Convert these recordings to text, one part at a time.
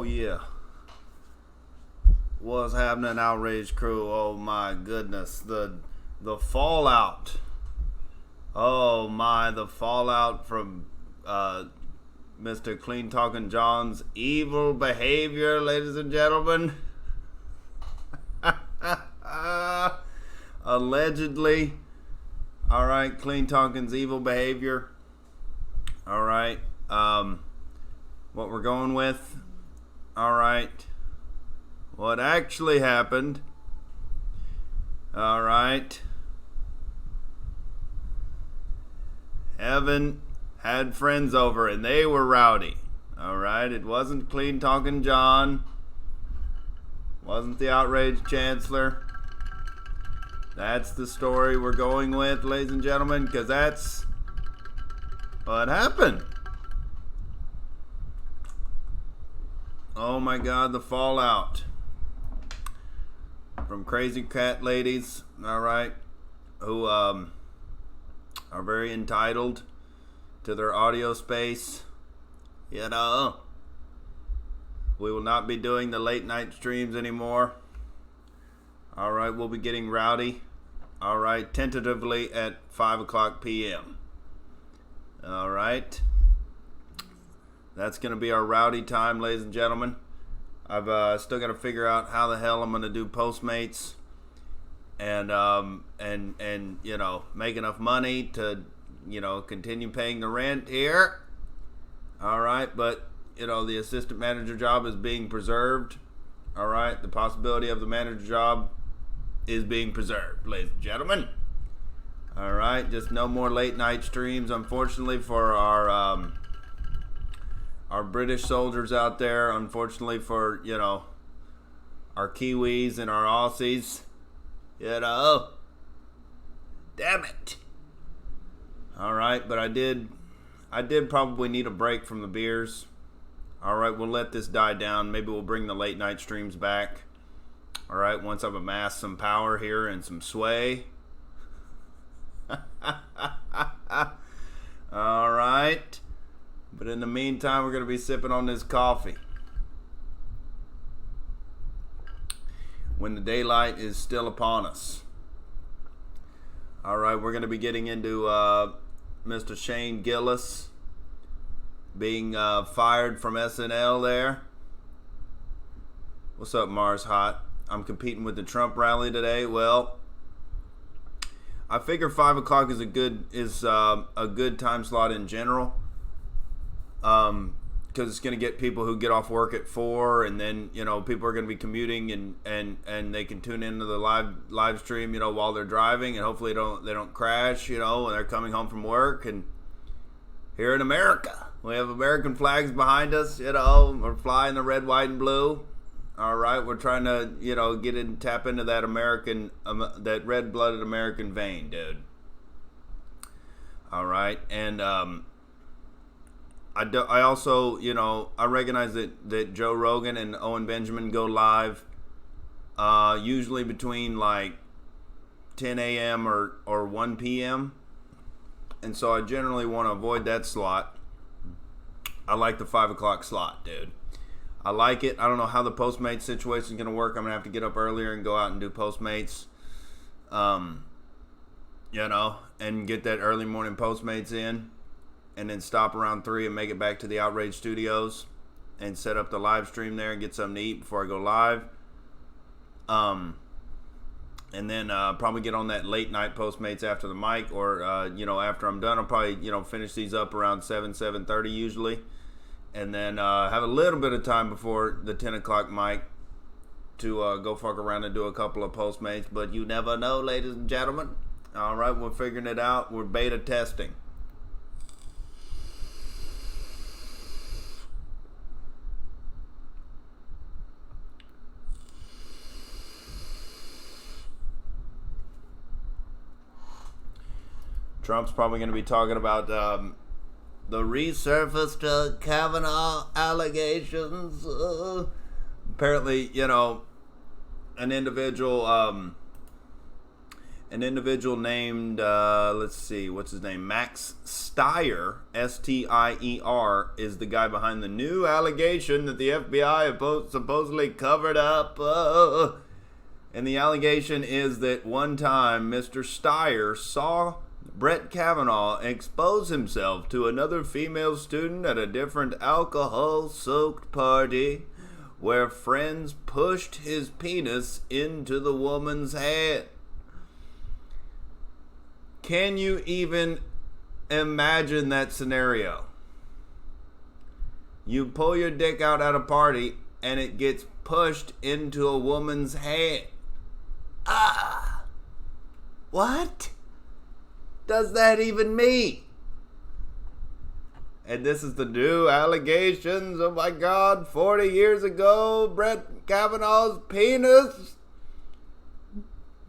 Oh yeah. What's happening, Outrage crew? Oh my goodness. The fallout. Oh my, the fallout from Mr. Clean Talking John's evil behavior, ladies and gentlemen. Allegedly. Alright, Clean Talking's evil behavior. Alright. What we're going with. Alright. What actually happened. Alright. Evan had friends over and they were rowdy. Alright. It wasn't Clean Talking John. Wasn't the Outrage Chancellor. That's the story we're going with, ladies and gentlemen, because that's what happened. Oh my God, the fallout from crazy cat ladies, all right, who are very entitled to their audio space. You know, we will not be doing the late night streams anymore. All right, we'll be getting rowdy. All right, tentatively at 5 o'clock p.m. All right. That's going to be our rowdy time, ladies and gentlemen. I've still got to figure out how the hell I'm going to do Postmates and you know, make enough money to, you know, continue paying the rent here. All right, but you know, the assistant manager job is being preserved. All right, the possibility of the manager job is being preserved, ladies and gentlemen. All right, just no more late night streams, unfortunately, for our British soldiers out there. Unfortunately for, you know, our Kiwis and our Aussies. You know, damn it. All right, but I did probably need a break from the beers. All right, we'll let this die down. Maybe we'll bring the late night streams back. All right, once I've amassed some power here and some sway. All right. But in the meantime, we're going to be sipping on this coffee. When the daylight is still upon us. All right, we're going to be getting into Mr. Shane Gillis being fired from SNL there. What's up, Mars Hot? I'm competing with the Trump rally today. Well, I figure 5 o'clock is a good time slot in general. Because it's going to get people who get off work at 4, and then, you know, people are going to be commuting and they can tune into the live stream, you know, while they're driving, and hopefully they don't crash, you know, when they're coming home from work. And here in America, we have American flags behind us, you know, we're flying the red, white, and blue. All right, we're trying to, you know, tap into that American, that red-blooded American vein, dude. All right, and I also, you know, I recognize that Joe Rogan and Owen Benjamin go live usually between like 10 a.m. or 1 p.m. And so I generally want to avoid that slot. I like the 5 o'clock slot, dude. I like it. I don't know how the Postmates situation is going to work. I'm going to have to get up earlier and go out and do Postmates, you know, and get that early morning Postmates in. And then stop around 3 and make it back to the Outrage Studios and set up the live stream there and get something to eat before I go live. And then probably get on that late night Postmates after the mic, or you know, after I'm done, I'll probably, you know, finish these up around 7:30 usually, and then have a little bit of time before the 10 o'clock mic to go fuck around and do a couple of Postmates. But you never know, ladies and gentlemen. All right, we're figuring it out. We're beta testing. Trump's probably going to be talking about the resurfaced Kavanaugh allegations. Apparently, you know, an individual an individual named, let's see, what's his name? Max Stier, Stier, is the guy behind the new allegation that the FBI supposedly covered up. And the allegation is that one time Mr. Stier saw Brett Kavanaugh expose himself to another female student at a different alcohol-soaked party where friends pushed his penis into the woman's hand. Can you even imagine that scenario? You pull your dick out at a party and it gets pushed into a woman's hand. What does that even mean? And this is the new allegations. Oh my God, 40 years ago, Brett Kavanaugh's penis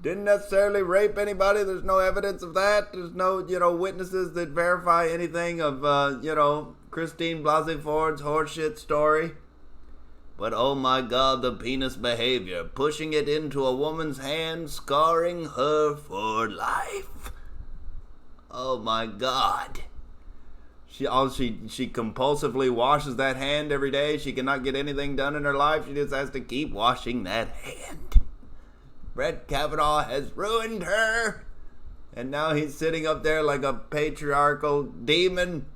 didn't necessarily rape anybody. There's no evidence of that. There's no, witnesses that verify anything of, Christine Blasey Ford's horseshit story. But oh my God, the penis behavior, pushing it into a woman's hand, scarring her for life. Oh my God. She compulsively washes that hand every day. She cannot get anything done in her life. She just has to keep washing that hand. Brett Kavanaugh has ruined her. And now he's sitting up there like a patriarchal demon.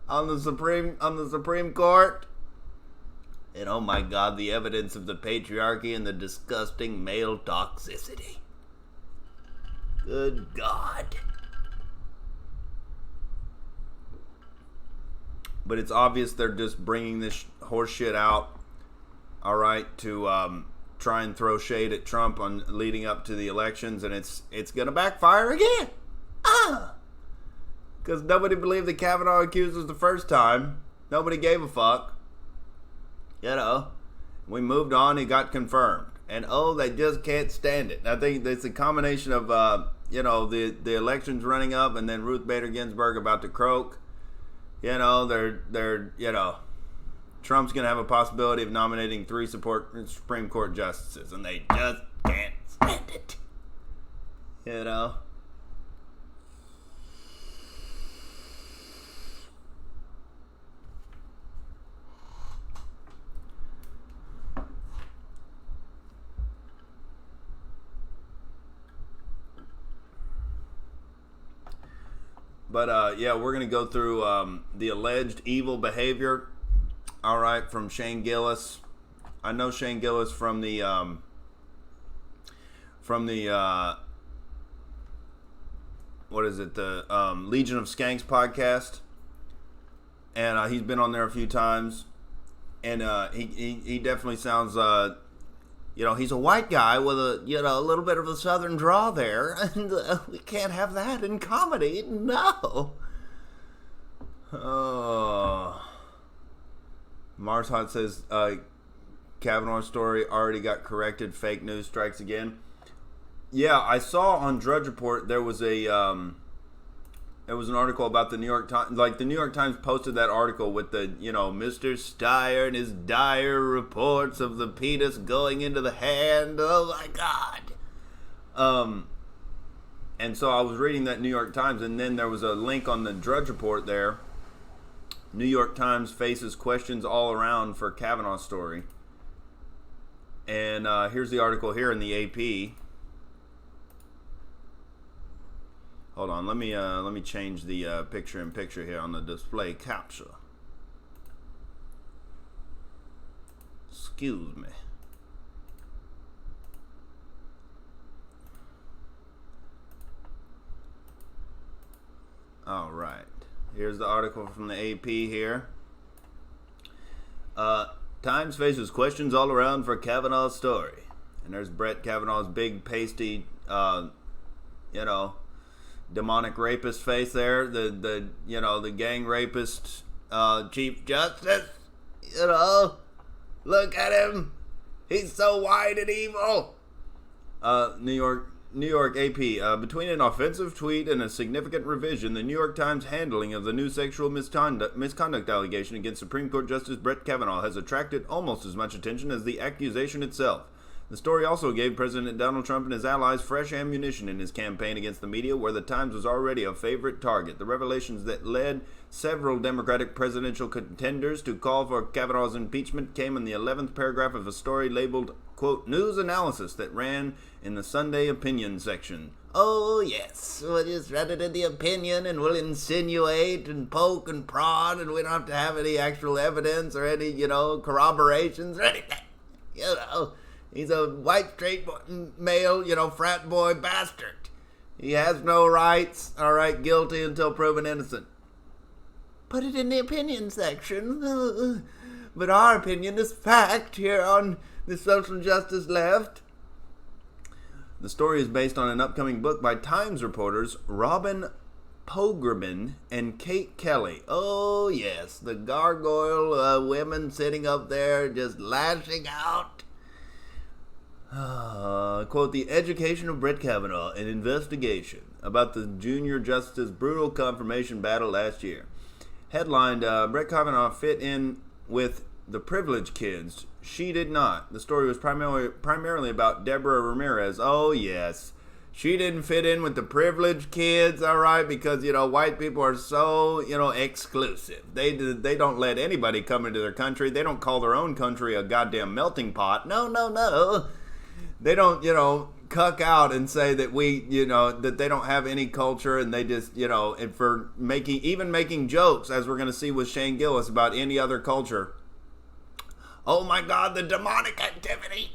On the Supreme Court. And oh my God, the evidence of the patriarchy and the disgusting male toxicity. Good God. But it's obvious they're just bringing this horse shit out, all right, to try and throw shade at Trump on leading up to the elections, and it's going to backfire again. Because nobody believed the Kavanaugh accusers the first time. Nobody gave a fuck. We moved on. He got confirmed. And they just can't stand it. I think it's a combination of, the elections running up and then Ruth Bader Ginsburg about to croak. They're Trump's going to have a possibility of nominating 3 Supreme Court justices, and they just can't stand it. But, we're going to go through the alleged evil behavior, all right, from Shane Gillis. I know Shane Gillis from the Legion of Skanks podcast. And he's been on there a few times. And he definitely sounds, he's a white guy with a little bit of a southern draw there. And we can't have that in comedy. No. Oh. Mars Hot says, Kavanaugh's story already got corrected. Fake news strikes again. Yeah, I saw on Drudge Report there was an article about the New York Times. Like, the New York Times posted that article with the, Mr. Stier and his dire reports of the penis going into the hand. Oh, my God. And so I was reading that New York Times, and then there was a link on the Drudge Report there. New York Times faces questions all around for Kavanaugh's story. And here's the article here in the AP. Hold on, let me change the picture-in-picture here on the display capture. Excuse me. All right. Here's the article from the AP here. Times faces questions all around for Kavanaugh's story. And there's Brett Kavanaugh's big, pasty, demonic rapist face there. The gang rapist, Chief Justice. Look at him. He's so white and evil. New York AP, between an offensive tweet and a significant revision, the New York Times handling of the new sexual misconduct allegation against Supreme Court Justice Brett Kavanaugh has attracted almost as much attention as the accusation itself. The story also gave President Donald Trump and his allies fresh ammunition in his campaign against the media, where the Times was already a favorite target. The revelations that led several Democratic presidential contenders to call for Kavanaugh's impeachment came in the 11th paragraph of a story labeled, quote, news analysis that ran in the Sunday opinion section. Oh, yes, we'll just read it in the opinion and we'll insinuate and poke and prod and we don't have to have any actual evidence or any, corroborations or anything. He's a white, straight male, frat boy bastard. He has no rights, all right, guilty until proven innocent. Put it in the opinion section. But our opinion is fact here on the social justice left. The story is based on an upcoming book by Times reporters Robin Pogrebin and Kate Kelly. Oh, yes, the gargoyle women sitting up there just lashing out. Quote, the education of Brett Kavanaugh, an investigation about the junior justice's brutal confirmation battle last year. Headlined, Brett Kavanaugh fit in with the privileged kids. She did not. The story was primarily about Deborah Ramirez. Oh, yes. She didn't fit in with the privileged kids, all right, because, white people are so, exclusive. They don't let anybody come into their country. They don't call their own country a goddamn melting pot. No. They don't, cuck out and say that that they don't have any culture and they just, and for making jokes, as we're going to see with Shane Gillis, about any other culture. Oh my God, the demonic activity.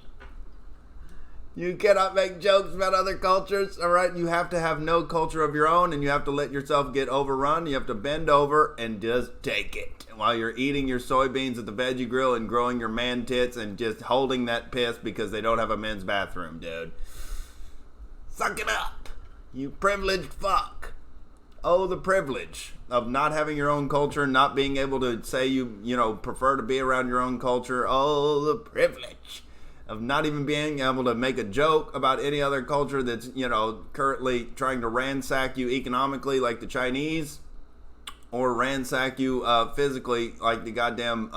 You cannot make jokes about other cultures, all right? You have to have no culture of your own, and you have to let yourself get overrun. You have to bend over and just take it while you're eating your soybeans at the veggie grill and growing your man tits and just holding that piss because they don't have a men's bathroom, dude. Suck it up, you privileged fuck. Oh, the privilege of not having your own culture, not being able to say you prefer to be around your own culture. Oh, the privilege of not even being able to make a joke about any other culture that's, currently trying to ransack you economically like the Chinese, or ransack you physically like the goddamn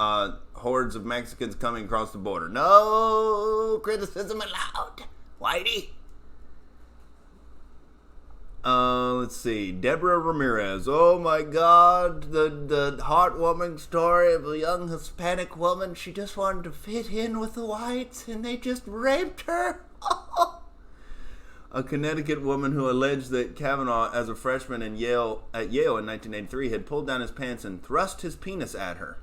hordes of Mexicans coming across the border. No criticism allowed, Whitey. Let's see. Deborah Ramirez. Oh my God. The heartwarming story of a young Hispanic woman. She just wanted to fit in with the whites and they just raped her. A Connecticut woman who alleged that Kavanaugh, as a freshman at Yale in 1983, had pulled down his pants and thrust his penis at her.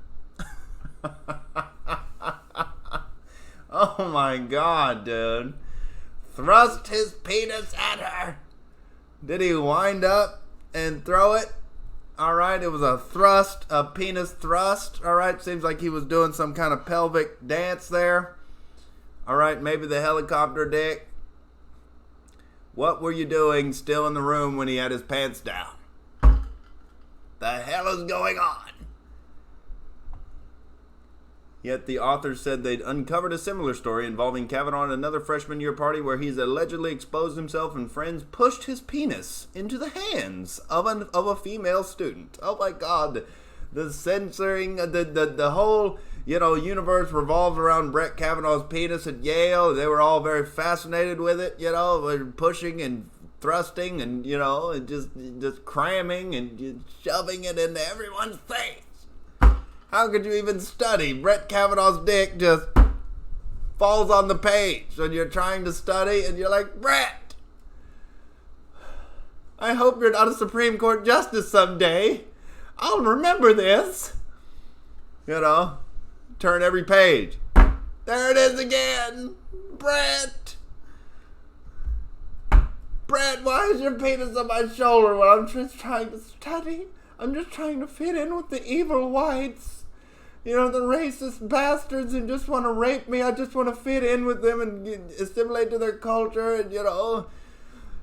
Oh my God, dude. Thrust his penis at her. Did he wind up and throw it? All right, it was a thrust, a penis thrust. All right, seems like he was doing some kind of pelvic dance there. All right, maybe the helicopter dick. What were you doing still in the room when he had his pants down? The hell is going on? Yet the author said they'd uncovered a similar story involving Kavanaugh at another freshman year party where he's allegedly exposed himself and friends pushed his penis into the hands of a female student. Oh my God. The censoring, the whole, universe revolves around Brett Kavanaugh's penis at Yale. They were all very fascinated with it, pushing and thrusting and, and just cramming and just shoving it into everyone's face. How could you even study? Brett Kavanaugh's dick just falls on the page when you're trying to study and you're like, Brett, I hope you're not a Supreme Court justice someday. I'll remember this. Turn every page. There it is again. Brett. Brett, why is your penis on my shoulder when I'm just trying to study? I'm just trying to fit in with the evil whites. The racist bastards who just want to rape me. I just want to fit in with them and assimilate to their culture. And,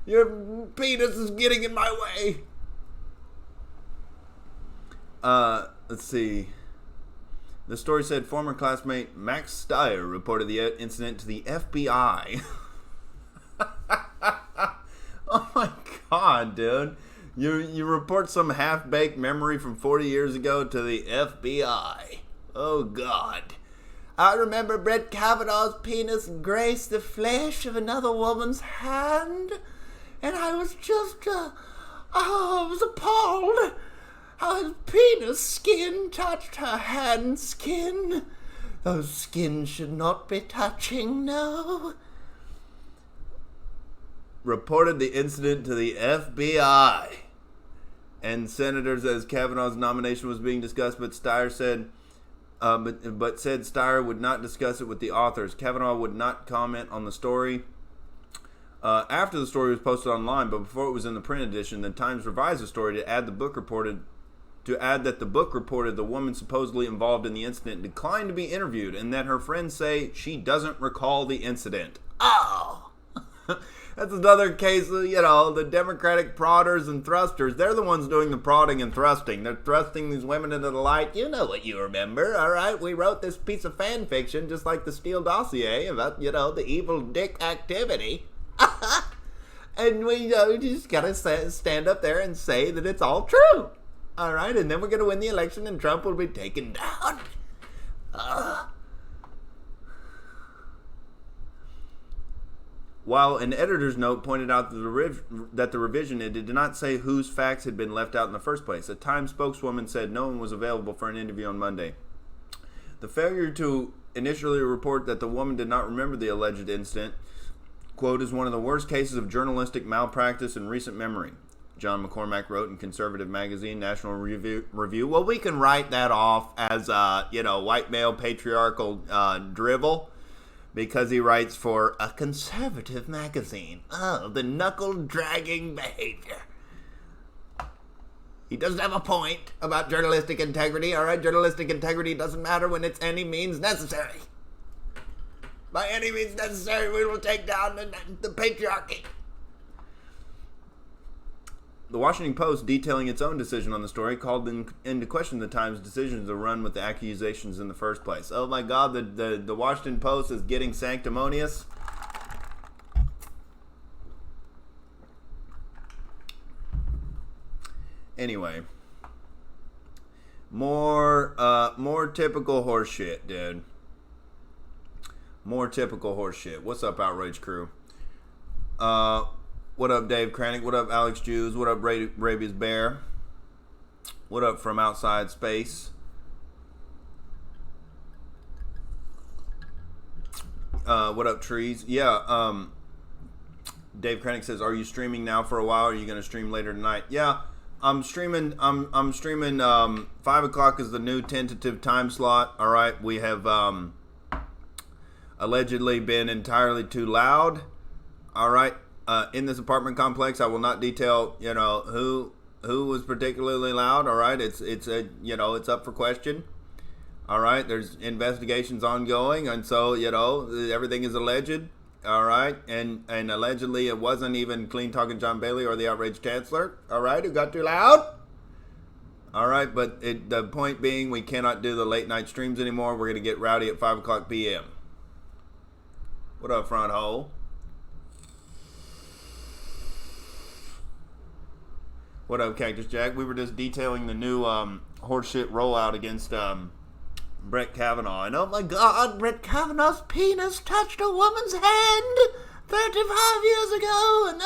your penis is getting in my way. Let's see. The story said former classmate Max Steyer reported the incident to the FBI. Oh my God, dude. You report some half-baked memory from 40 years ago to the FBI. Oh, God. I remember Brett Kavanaugh's penis graced the flesh of another woman's hand, and I was just, I was appalled how his penis skin touched her hand skin. Those skins should not be touching, no. Reported the incident to the FBI and senators as Kavanaugh's nomination was being discussed, but Steyer said, said Steyer would not discuss it with the authors. Kavanaugh would not comment on the story. After the story was posted online, but before it was in the print edition, the Times revised the story to add that the book reported the woman supposedly involved in the incident declined to be interviewed, and that her friends say she doesn't recall the incident. Oh! That's another case of, the Democratic prodders and thrusters. They're the ones doing the prodding and thrusting. They're thrusting these women into the light. You know what you remember, all right? We wrote this piece of fan fiction, just like the Steele dossier, about, the evil dick activity. And we just got to stand up there and say that it's all true. All right? And then we're going to win the election and Trump will be taken down. While an editor's note pointed out that the revision did not say whose facts had been left out in the first place, a Times spokeswoman said no one was available for an interview on Monday. The failure to initially report that the woman did not remember the alleged incident, quote, is one of the worst cases of journalistic malpractice in recent memory, John McCormack wrote in conservative magazine National Review. Well, we can write that off as, white male patriarchal drivel, because he writes for a conservative magazine. Oh, the knuckle-dragging behavior. He doesn't have a point about journalistic integrity, all right? Journalistic integrity doesn't matter when it's any means necessary. By any means necessary, we will take down the patriarchy. The Washington Post, detailing its own decision on the story, called into question the Times' decision to run with the accusations in the first place. Oh my God, the Washington Post is getting sanctimonious. Anyway, more typical horse shit, dude. More typical horse shit. What's up, Outrage crew? What up, Dave Kranick? What up, Alex Jews? What up, Rabies Bear? What up from outside space? What up, trees? Yeah, Dave Kranick says, are you streaming now for a while? Or are you going to stream later tonight? Yeah, I'm streaming. I'm streaming. 5 o'clock is the new tentative time slot. All right, we have allegedly been entirely too loud. All right. In this apartment complex, I will not detail, who was particularly loud. All right, it's up for question. All right, there's investigations ongoing, and so everything is alleged. All right, and allegedly it wasn't even Clean Talking John Bailey or the outraged chancellor. All right, who got too loud. All right, but the point being, we cannot do the late night streams anymore. We're gonna get rowdy at 5 o'clock p.m. What up, front hole? What up, Cactus Jack? We were just detailing the new horseshit rollout against Brett Kavanaugh. And oh my God, Brett Kavanaugh's penis touched a woman's hand 35 years ago. And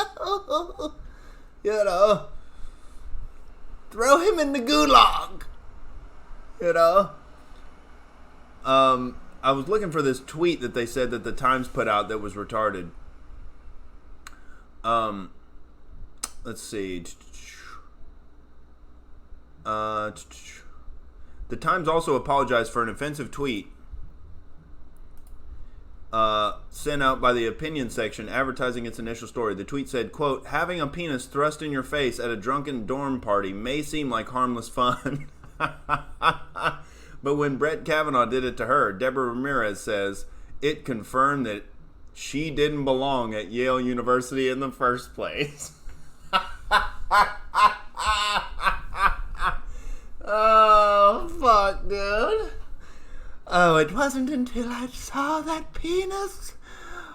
throw him in the gulag. I was looking for this tweet that they said that the Times put out that was retarded. Let's see. The Times also apologized for an offensive tweet sent out by the opinion section advertising its initial story. The tweet said, quote, having a penis thrust in your face at a drunken dorm party may seem like harmless fun. But when Brett Kavanaugh did it to her, Deborah Ramirez says, it confirmed that she didn't belong at Yale University in the first place. Oh, fuck, dude. Oh, it wasn't until I saw that penis.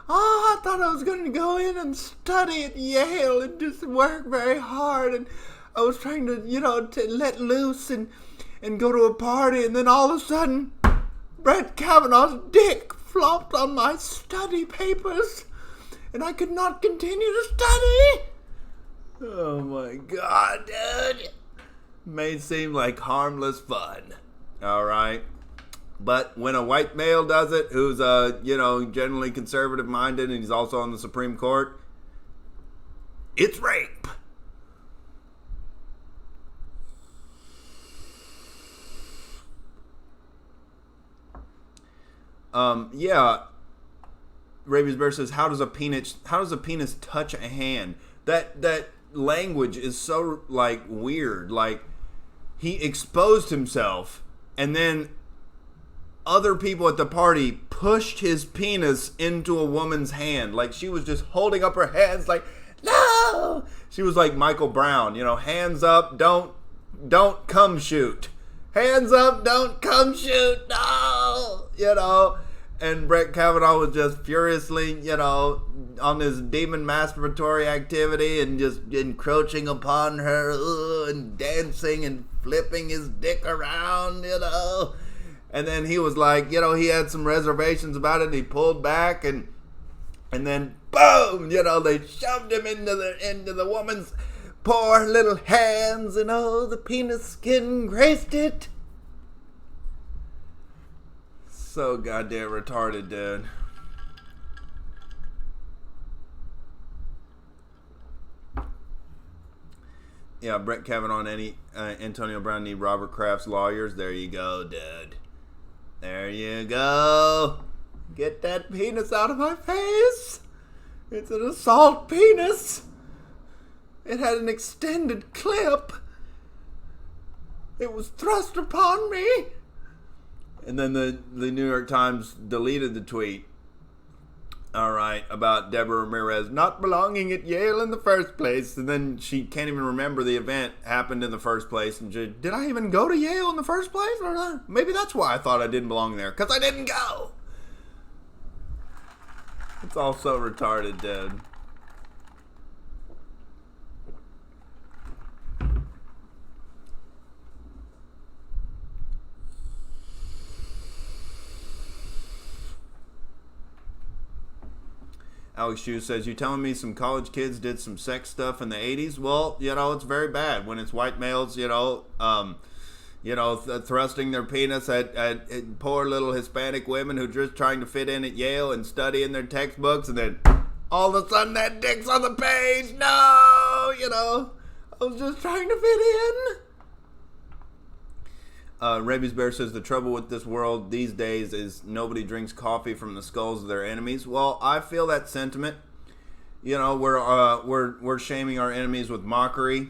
Oh, I thought I was going to go in and study at Yale and just work very hard. And I was trying to, to let loose and go to a party. And then all of a sudden, Brett Kavanaugh's dick flopped on my study papers, and I could not continue to study. Oh my God, dude. May seem like harmless fun. Alright. But when a white male does it, who's, generally conservative minded, and he's also on the Supreme Court, it's rape. Rabies Bear says, how does a penis touch a hand? That language is so, like, weird. Like, he exposed himself, and then other people at the party pushed his penis into a woman's hand. Like, she was just holding up her hands like, no! She was like Michael Brown, hands up, don't come shoot. Hands up, don't come shoot, no! And Brett Kavanaugh was just furiously, on this demon masturbatory activity and just encroaching upon her and dancing and flipping his dick around, And then he was like, he had some reservations about it. And he pulled back and then boom, they shoved him into the woman's poor little hands, and the penis skin graced it. So goddamn retarded, dude. Yeah, Brett Kavanaugh and Antonio Brown need Robert Kraft's lawyers. There you go, dude. There you go. Get that penis out of my face. It's an assault penis. It had an extended clip. It was thrust upon me. And then the New York Times deleted the tweet. All right, about Deborah Ramirez not belonging at Yale in the first place. And then she can't even remember the event happened in the first place. And she, did I even go to Yale in the first place? Or not? Maybe that's why I thought I didn't belong there. Because I didn't go. It's all so retarded, dude. Alex Hughes says, you telling me some college kids did some sex stuff in the 80s? Well, it's very bad when it's white males, thrusting their penis at poor little Hispanic women who are just trying to fit in at Yale and study in their textbooks, and then all of a sudden that dick's on the page. No, I was just trying to fit in. Rabies Bear says, the trouble with this world these days is nobody drinks coffee from the skulls of their enemies. Well, I feel that sentiment. We're shaming our enemies with mockery.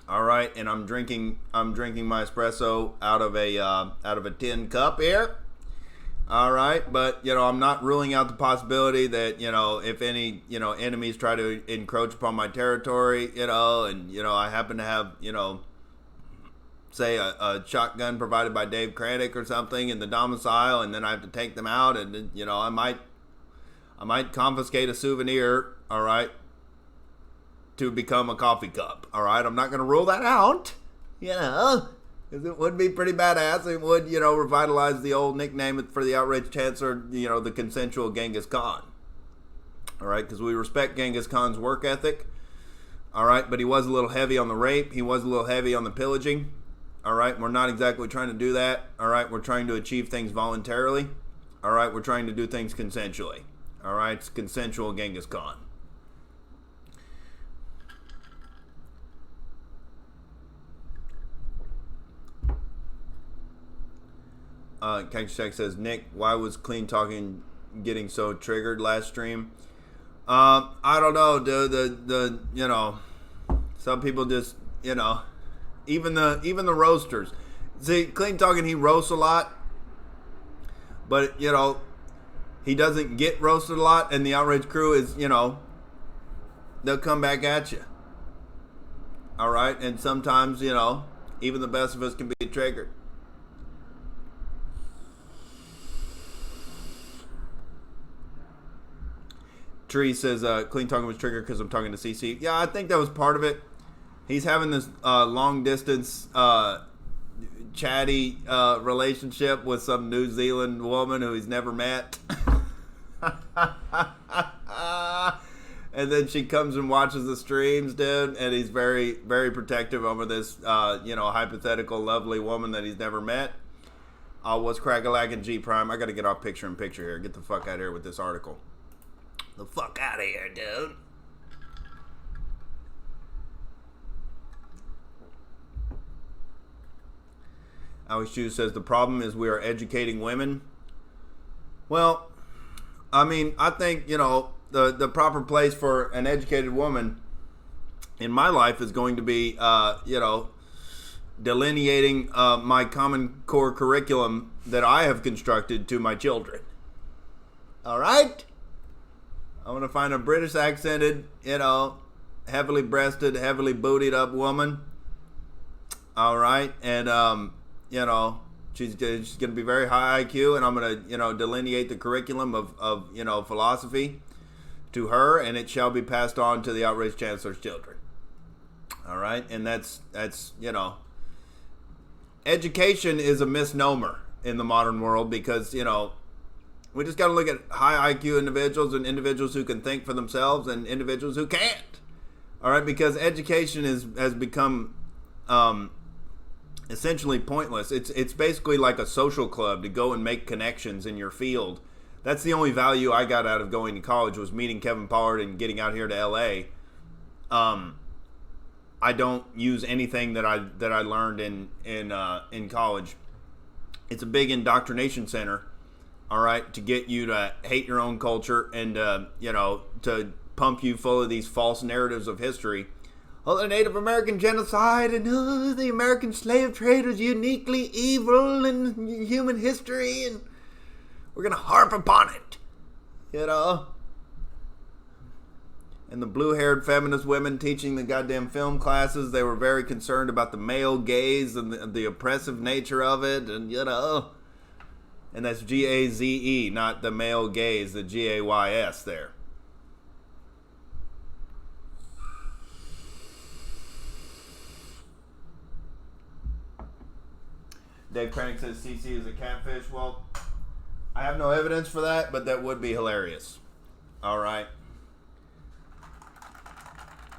All right, and I'm drinking my espresso out of a tin cup here. All right, but I'm not ruling out the possibility that if any enemies try to encroach upon my territory, and I happen to have say a shotgun provided by Dave Craddock or something in the domicile, and then I have to take them out, and I might confiscate a souvenir, all right, to become a coffee cup, all right. I'm not going to rule that out, because it would be pretty badass. It would, revitalize the old nickname for the outraged chancellor, the consensual Genghis Khan, all right, because we respect Genghis Khan's work ethic, all right, but he was a little heavy on the rape. He was a little heavy on the pillaging. All right, we're not exactly trying to do that. All right, we're trying to achieve things voluntarily. All right, we're trying to do things consensually. All right, it's consensual Genghis Khan. Cactus Jack says, Nick, why was Clean Talking getting so triggered last stream? I don't know, dude. Some people just, even the roasters. See, Clean Talking, he roasts a lot, but he doesn't get roasted a lot, and the outrage crew is, they'll come back at you. All right, and sometimes, even the best of us can be triggered. Tree says, Clean Talking was triggered because I'm talking to CC. Yeah, I think that was part of it. He's having this long distance chatty relationship with some New Zealand woman who he's never met. And then she comes and watches the streams, dude, and he's very, very protective over this, hypothetical lovely woman that he's never met. What's crack-a-lack G Prime? I gotta get off picture-in-picture here. Get the fuck out of here with this article. The fuck out of here, dude. Alex Hughes says the problem is we are educating women. Well, I mean, I think, the proper place for an educated woman in my life is going to be, delineating my Common Core curriculum that I have constructed to my children. All right? I want to find a British accented, heavily breasted, heavily bootied up woman. All right? And, she's going to be very high IQ, and I'm going to, delineate the curriculum of philosophy to her, and it shall be passed on to the Outrage Chancellor's children. All right? And that's education is a misnomer in the modern world because, we just got to look at high IQ individuals and individuals who can think for themselves and individuals who can't. All right? Because education has become essentially pointless. It's basically like a social club to go and make connections in your field. That's the only value I got out of going to college was meeting Kevin Pollard and getting out here to LA. I don't use anything that I learned in college. It's a big indoctrination center, all right, to get you to hate your own culture and to pump you full of these false narratives of history. Oh, the Native American genocide and the American slave trade was uniquely evil in human history, and we're gonna harp upon it, And the blue-haired feminist women teaching the goddamn film classes, they were very concerned about the male gaze and the oppressive nature of it, and and that's G-A-Z-E, not the male gaze, the G-A-Y-S there. Dave Krennic says CC is a catfish. Well, I have no evidence for that, but that would be hilarious. All right.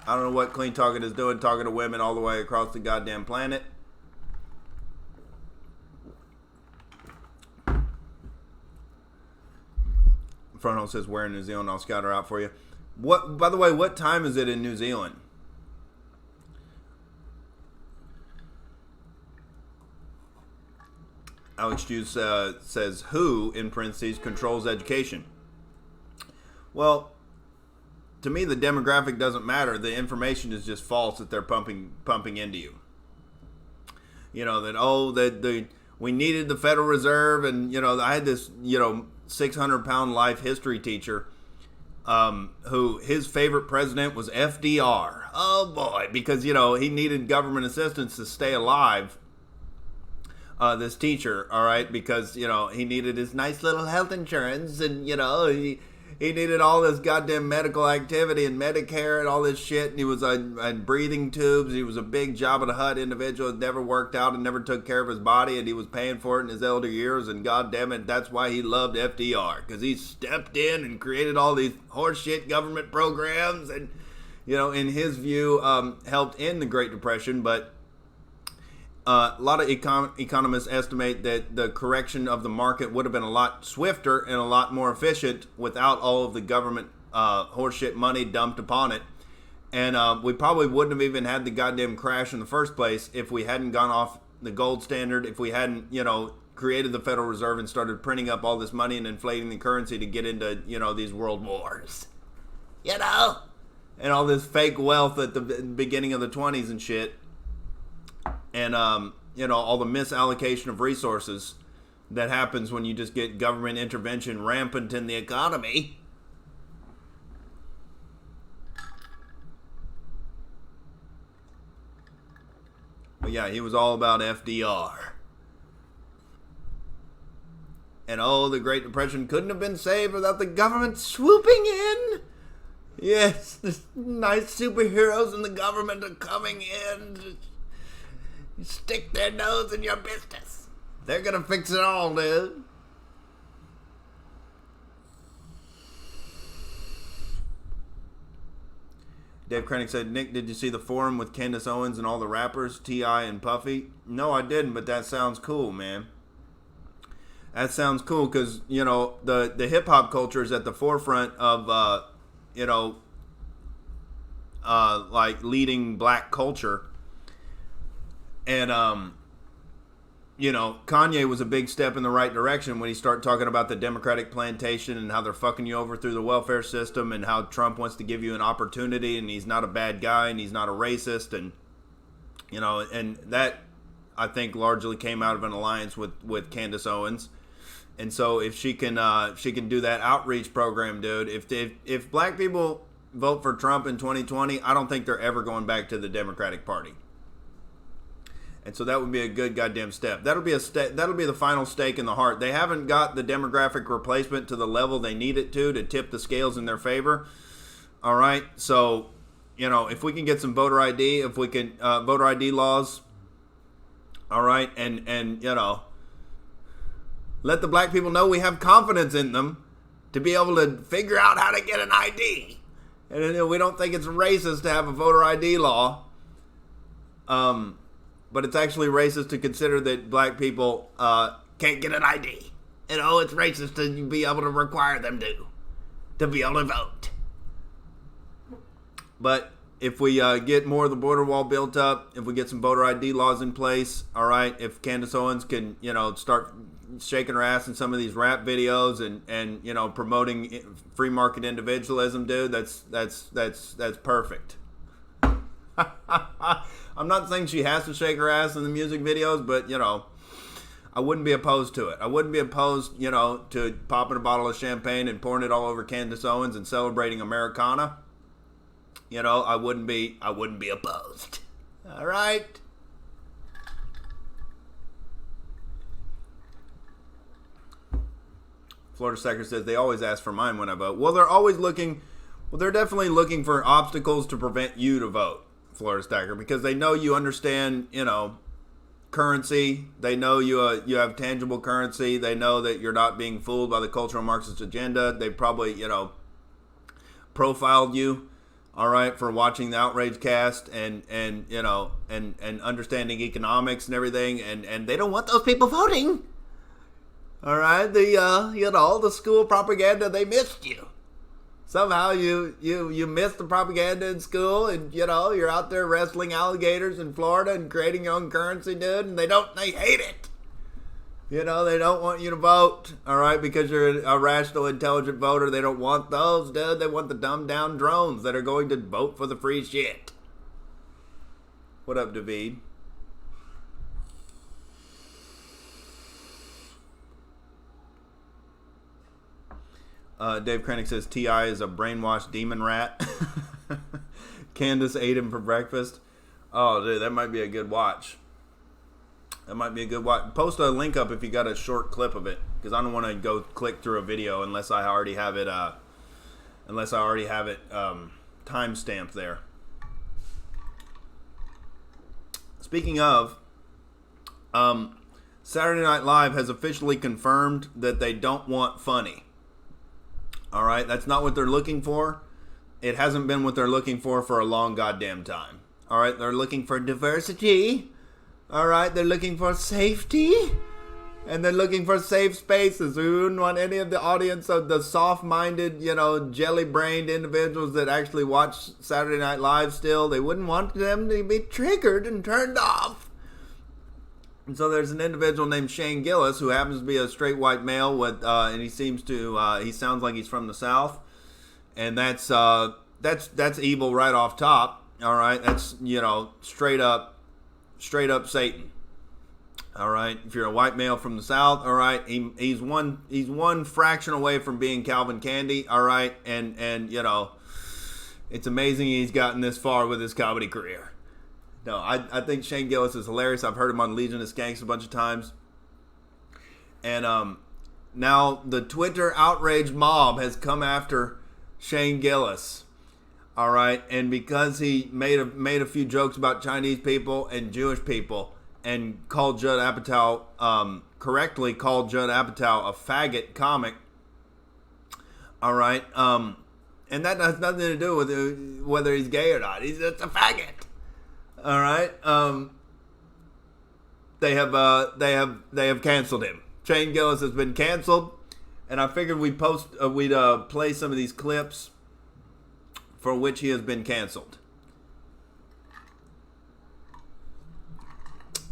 I don't know what Clean Talking is doing, talking to women all the way across the goddamn planet. Fronto says, where in New Zealand? I'll scout her out for you. By the way, what time is it in New Zealand? Alex Hughes says, who, in parentheses, controls education? Well, to me, the demographic doesn't matter. The information is just false that they're pumping into you. We needed the Federal Reserve, and, I had this, 600-pound life history teacher who his favorite president was FDR. Oh, boy, because, he needed government assistance to stay alive. This teacher, all right, because, he needed his nice little health insurance and, he needed all this goddamn medical activity and Medicare and all this shit. And he was on breathing tubes. He was a big Jabba the Hutt individual that never worked out and never took care of his body. And he was paying for it in his elder years. And goddamn it, that's why he loved FDR. Because he stepped in and created all these horseshit government programs. And, in his view, helped end the Great Depression. But a lot of economists estimate that the correction of the market would have been a lot swifter and a lot more efficient without all of the government horseshit money dumped upon it. And we probably wouldn't have even had the goddamn crash in the first place if we hadn't gone off the gold standard, if we hadn't, created the Federal Reserve and started printing up all this money and inflating the currency to get into, these world wars. And all this fake wealth at the beginning of the 20s and shit. And, all the misallocation of resources that happens when you just get government intervention rampant in the economy. But yeah, he was all about FDR. And the Great Depression couldn't have been saved without the government swooping in. Yes, the nice superheroes in the government are coming in. Stick their nose in your business. They're gonna fix it all, dude. Dave Krennic said, Nick, did you see the forum with Candace Owens and all the rappers, T.I. and Puffy? No, I didn't, but that sounds cool, man. That sounds cool because, you know, the hip-hop culture is at the forefront of, you know, like leading black culture. And, you know, Kanye was a big step in the right direction when he started talking about the Democratic plantation and how they're fucking you over through the welfare system and how Trump wants to give you an opportunity and he's not a bad guy and he's not a racist. And, you know, and that, I think, largely came out of an alliance with Candace Owens. And so if she can do that outreach program, dude, if black people vote for Trump in 2020, I don't think they're ever going back to the Democratic Party. And so that would be a good goddamn step. That'll be the final stake in the heart. They haven't got the demographic replacement to the level they need it to tip the scales in their favor. All right. So, you know, if we can get some voter ID, if we can voter ID laws. All right, and you know, let the black people know we have confidence in them to be able to figure out how to get an ID. And we don't think it's racist to have a voter ID law. But it's actually racist to consider that black people can't get an ID. You know, it's racist to be able to require them to be able to vote. But if we get more of the border wall built up, if we get some voter ID laws in place, all right, if Candace Owens can, you know, start shaking her ass in some of these rap videos and you know, promoting free market individualism, dude, that's perfect. I'm not saying she has to shake her ass in the music videos, but, you know, I wouldn't be opposed to it. I wouldn't be opposed, you know, to popping a bottle of champagne and pouring it all over Candace Owens and celebrating Americana. You know, I wouldn't be opposed. All right. Florida Stacker says they always ask for mine when I vote. Well, they're definitely looking for obstacles to prevent you to vote, Florida Stacker, because they know you understand, you know, currency. They know you have tangible currency. They know that you're not being fooled by the cultural Marxist agenda. They probably, you know, profiled you, all right, for watching the Outrage cast and you know, and understanding economics and everything, and they don't want those people voting. All right, you know, the school propaganda, they missed you. Somehow you missed the propaganda in school, and, you know, you're out there wrestling alligators in Florida and creating your own currency, dude, and they hate it. You know, they don't want you to vote, all right, because you're a rational, intelligent voter. They don't want those, dude. They want the dumbed down drones that are going to vote for the free shit. What up, David? Dave Krennic says T.I. is a brainwashed demon rat. Candace ate him for breakfast. Oh, dude, that might be a good watch. Post a link up if you got a short clip of it, because I don't want to go click through a video unless I already have it. Time stamped there. Speaking of, Saturday Night Live has officially confirmed that they don't want funny. All right, that's not what they're looking for. It hasn't been what they're looking for a long goddamn time. All right, they're looking for diversity. All right, they're looking for safety. And they're looking for safe spaces. We wouldn't want any of the audience of the soft-minded, you know, jelly-brained individuals that actually watch Saturday Night Live still. They wouldn't want them to be triggered and turned off. And so there's an individual named Shane Gillis who happens to be a straight white male with, and he sounds like he's from the South, and that's evil right off top. All right, that's, you know, straight up Satan. All right, if you're a white male from the South, all right, he's one fraction away from being Calvin Candy. All right, and you know, it's amazing he's gotten this far with his comedy career. No, I think Shane Gillis is hilarious. I've heard him on Legion of Skanks a bunch of times. And now the Twitter outrage mob has come after Shane Gillis. All right, and because he made a few jokes about Chinese people and Jewish people, and called Judd Apatow, correctly called Judd Apatow a faggot comic. All right. And that has nothing to do with whether he's gay or not. He's just a faggot. All right. They have canceled him. Shane Gillis has been canceled, and I figured we'd play some of these clips for which he has been canceled.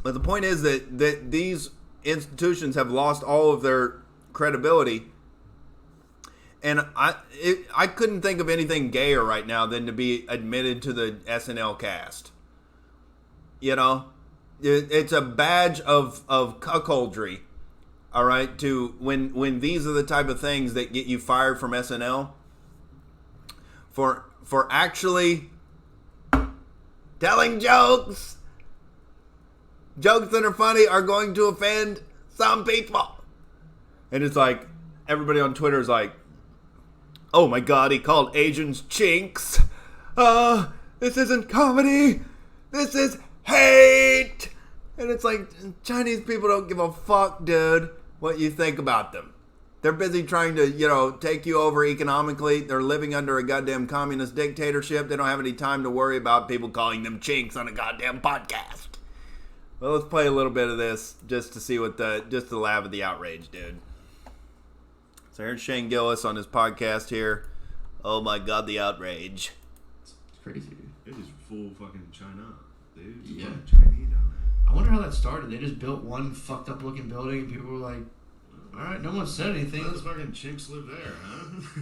But the point is that these institutions have lost all of their credibility, and I couldn't think of anything gayer right now than to be admitted to the SNL cast. You know, it's a badge of cuckoldry. All right, to when these are the type of things that get you fired from SNL for actually telling jokes. Jokes that are funny are going to offend some people. And it's like, everybody on Twitter is like, oh my God, he called Asians chinks. This isn't comedy. This is hate. And it's like, Chinese people don't give a fuck, dude, what you think about them. They're busy trying to, take you over economically. They're living under a goddamn communist dictatorship. They don't have any time to worry about people calling them chinks on a goddamn podcast. Well, let's play a little bit of this just to see just to laugh at the outrage, dude. So here's Shane Gillis on his podcast here. Oh my God, the outrage. It's crazy, dude. It is full fucking China, dude. Yeah. Chinese down there. I wonder how that started. They just built one fucked up looking building and people were like, alright, no one said anything. Those fucking chinks live there, huh?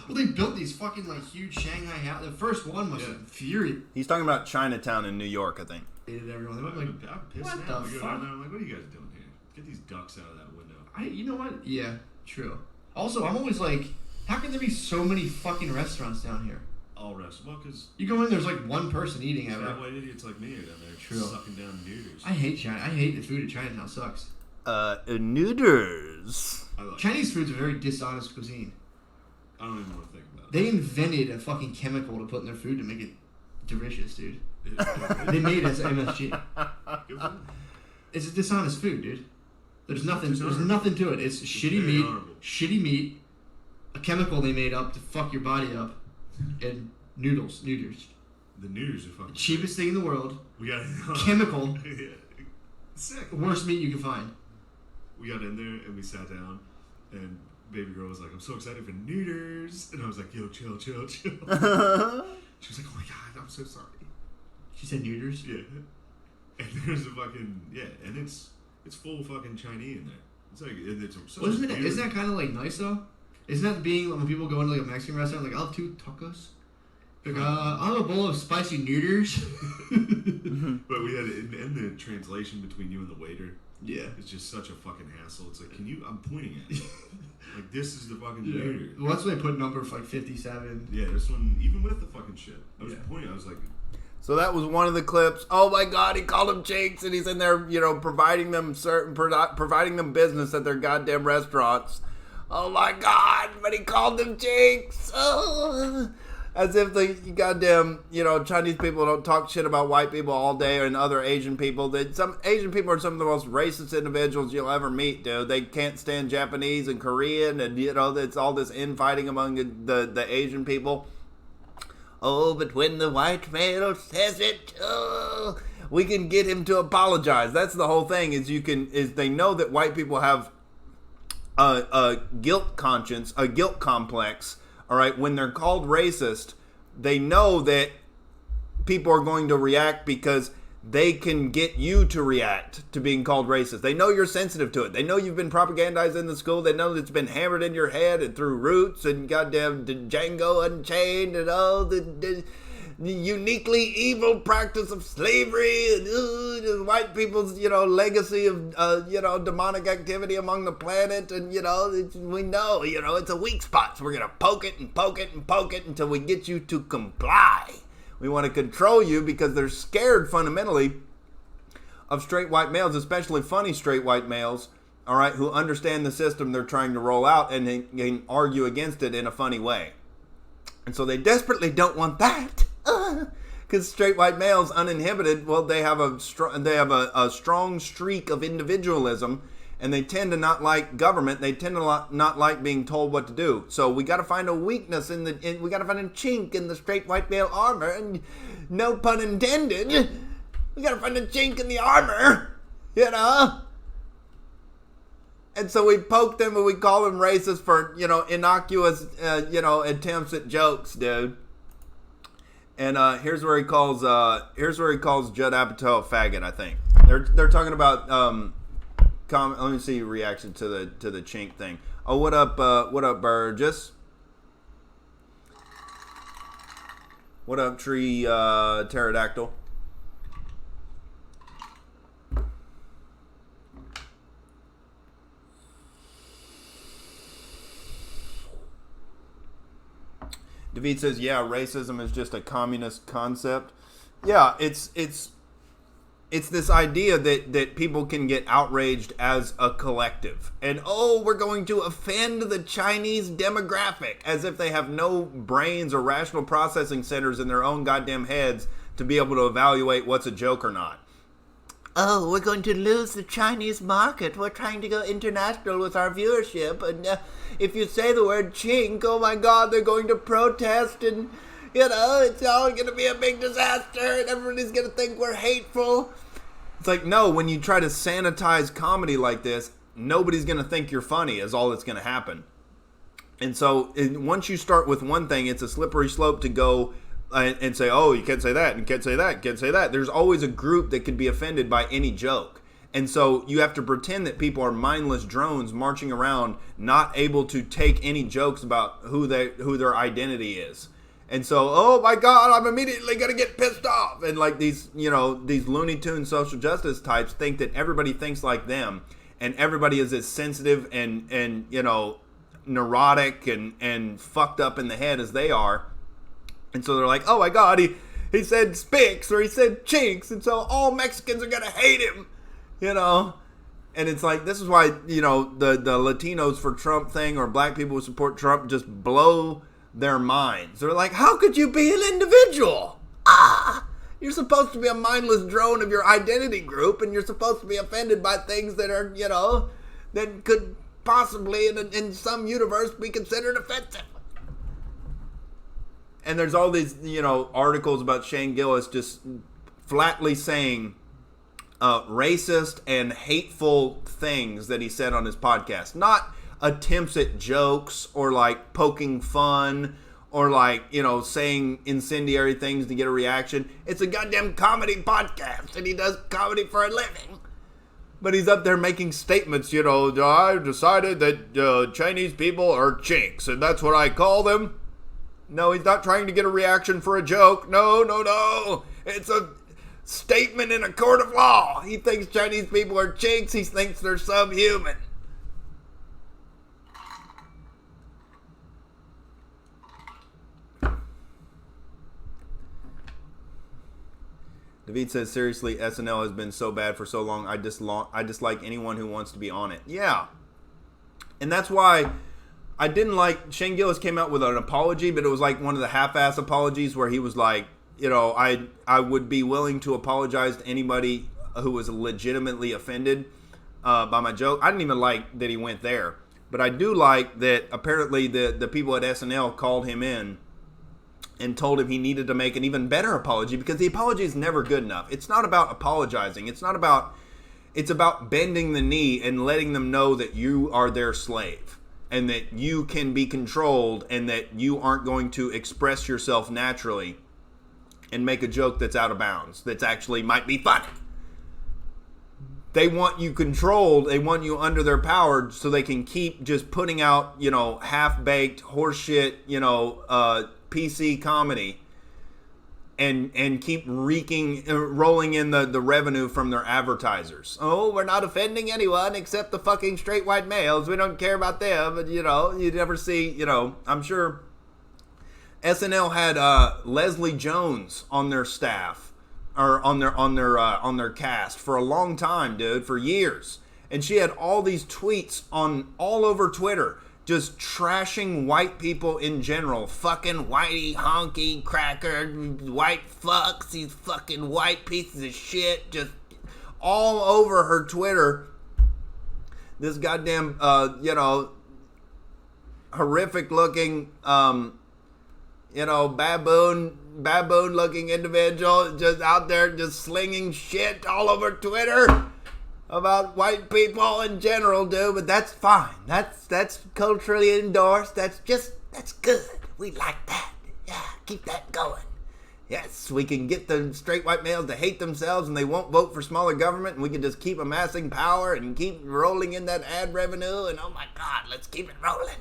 Well, they built these fucking like huge Shanghai houses. The first one was infuriating. He's talking about Chinatown in New York, I think. Everyone. They were like, I'm pissed what now. the I go fuck? down there, I'm like, what are you guys doing here? Get these ducks out of that window. You know what? Yeah, true. Also, I'm always like, how can there be so many fucking restaurants down here? All rest. Well, because You go in, there's like one person eating at it. that white idiots like me are down there True. sucking down noodles. I hate China. I hate the food at Chinatown. It sucks. Noodles. I like Chinese food's a very dishonest cuisine. I don't even want to think about it. They invented a fucking chemical to put in their food to make it delicious, dude. They They made it as MSG. Good for them. It's a dishonest food, dude. There's nothing. There's dishonorable. nothing to it. It's shitty very meat. honorable. Shitty meat. A chemical they made up to fuck your body up, and noodles. The noodles are fucking Cheapest thing in the world. We got Chemical. Yeah. Sick. Worst meat you can find. We got in there and we sat down, and baby girl was like, "I'm so excited for noodles," and I was like, "Yo, chill." She was like, "Oh my God, I'm so sorry." She said noodles. Yeah. And there's a fucking and it's full fucking Chinese in there. It's like it's such Well, a weird, isn't that kind of like nice though? Isn't that being when people go into like a Mexican restaurant like I'll have 2 tacos. Like I'll have a bowl of spicy noodles. But we had in the translation between you and the waiter. Yeah. It's just such a fucking hassle. It's like, I'm pointing at you. Like, this is the fucking noodle. Well, that's why they put number like 57. Yeah, this one, even with the fucking shit. I was pointing, I was like, So that was one of the clips. Oh my God, he called them chinks, and he's in there, providing them providing them business at their goddamn restaurants. Oh my God, but he called them chinks. Oh. As if the goddamn, Chinese people don't talk shit about white people all day and other Asian people. Some Asian people are some of the most racist individuals you'll ever meet, dude. They can't stand Japanese and Korean, and it's all this infighting among the Asian people. Oh, but when the white male says it, we can get him to apologize. That's the whole thing. Is they know that white people have a guilt conscience, a guilt complex. All right, when they're called racist, they know that people are going to react because they can get you to react to being called racist. They know you're sensitive to it. They know you've been propagandized in the school. They know it's been hammered in your head and through Roots and goddamn Django Unchained and all the uniquely evil practice of slavery and white people's, legacy of, demonic activity among the planet. And, we know, it's a weak spot. So we're going to poke it and poke it and poke it until we get you to comply. We want to control you because they're scared fundamentally of straight white males, especially funny straight white males, all right, who understand the system they're trying to roll out and they can argue against it in a funny way. And so they desperately don't want that. Because straight white males, uninhibited, well, they have a strong streak of individualism, and they tend to not like government. They tend to not like being told what to do. So we got to find a weakness we got to find a chink in the straight white male armor, and no pun intended. We got to find a chink in the armor, you know. And so we poke them and we call them racist for, innocuous, attempts at jokes, dude. And here's where he calls Judd Apatow a faggot. I think they're talking about let me see reaction to the chink thing. Oh, what up, Burgess? What up, tree pterodactyl? David says, yeah, racism is just a communist concept. Yeah, it's this idea that people can get outraged as a collective. And, we're going to offend the Chinese demographic, as if they have no brains or rational processing centers in their own goddamn heads to be able to evaluate what's a joke or not. Oh, we're going to lose the Chinese market. We're trying to go international with our viewership. And if you say the word chink, oh my God, they're going to protest. And, it's all going to be a big disaster. And everybody's going to think we're hateful. It's like, no, when you try to sanitize comedy like this, nobody's going to think you're funny is all that's going to happen. And so once you start with one thing, it's a slippery slope to go and say, oh, you can't say that, and you can't say that, you can't say that. There's always a group that could be offended by any joke. And so you have to pretend that people are mindless drones marching around, not able to take any jokes about who their identity is. And so, oh my God, I'm immediately going to get pissed off. And like these Looney Tunes social justice types think that everybody thinks like them, and everybody is as sensitive and neurotic and fucked up in the head as they are. And so they're like, oh my God, he said spicks or he said chinks, and so all Mexicans are going to hate him, And it's like, this is why, the Latinos for Trump thing or black people who support Trump just blow their minds. They're like, how could you be an individual? You're supposed to be a mindless drone of your identity group, and you're supposed to be offended by things that are, that could possibly in some universe be considered offensive. And there's all these, articles about Shane Gillis just flatly saying racist and hateful things that he said on his podcast. Not attempts at jokes or like poking fun or like, saying incendiary things to get a reaction. It's a goddamn comedy podcast, and he does comedy for a living. But he's up there making statements, I decided that Chinese people are chinks, and that's what I call them. No, he's not trying to get a reaction for a joke. No. It's a statement in a court of law. He thinks Chinese people are chinks. He thinks they're subhuman. David says, seriously, SNL has been so bad for so long. I dislike anyone who wants to be on it. Yeah. And that's why I didn't like, Shane Gillis came out with an apology, but it was like one of the half-ass apologies where he was like, I would be willing to apologize to anybody who was legitimately offended by my joke. I didn't even like that he went there. But I do like that apparently the people at SNL called him in and told him he needed to make an even better apology, because the apology is never good enough. It's not about apologizing. It's about bending the knee and letting them know that you are their slave, and that you can be controlled, and that you aren't going to express yourself naturally and make a joke that's out of bounds, that's actually might be funny. They want you controlled, they want you under their power so they can keep just putting out, half-baked horseshit, PC comedy and keep rolling in the revenue from their advertisers. Oh, we're not offending anyone except the fucking straight white males. We don't care about them. But, you never see, I'm sure SNL had Leslie Jones on their staff or on their cast for a long time, dude, for years. And she had all these tweets on all over Twitter just trashing white people in general. Fucking whitey, honky, cracker, white fucks, these fucking white pieces of shit. Just all over her Twitter. This goddamn, horrific looking, baboon looking individual just out there just slinging shit all over Twitter about white people in general, dude. But that's fine. That's culturally endorsed. That's good. We like that. Yeah, keep that going. Yes, we can get the straight white males to hate themselves and they won't vote for smaller government, and we can just keep amassing power and keep rolling in that ad revenue, and oh my God, let's keep it rolling.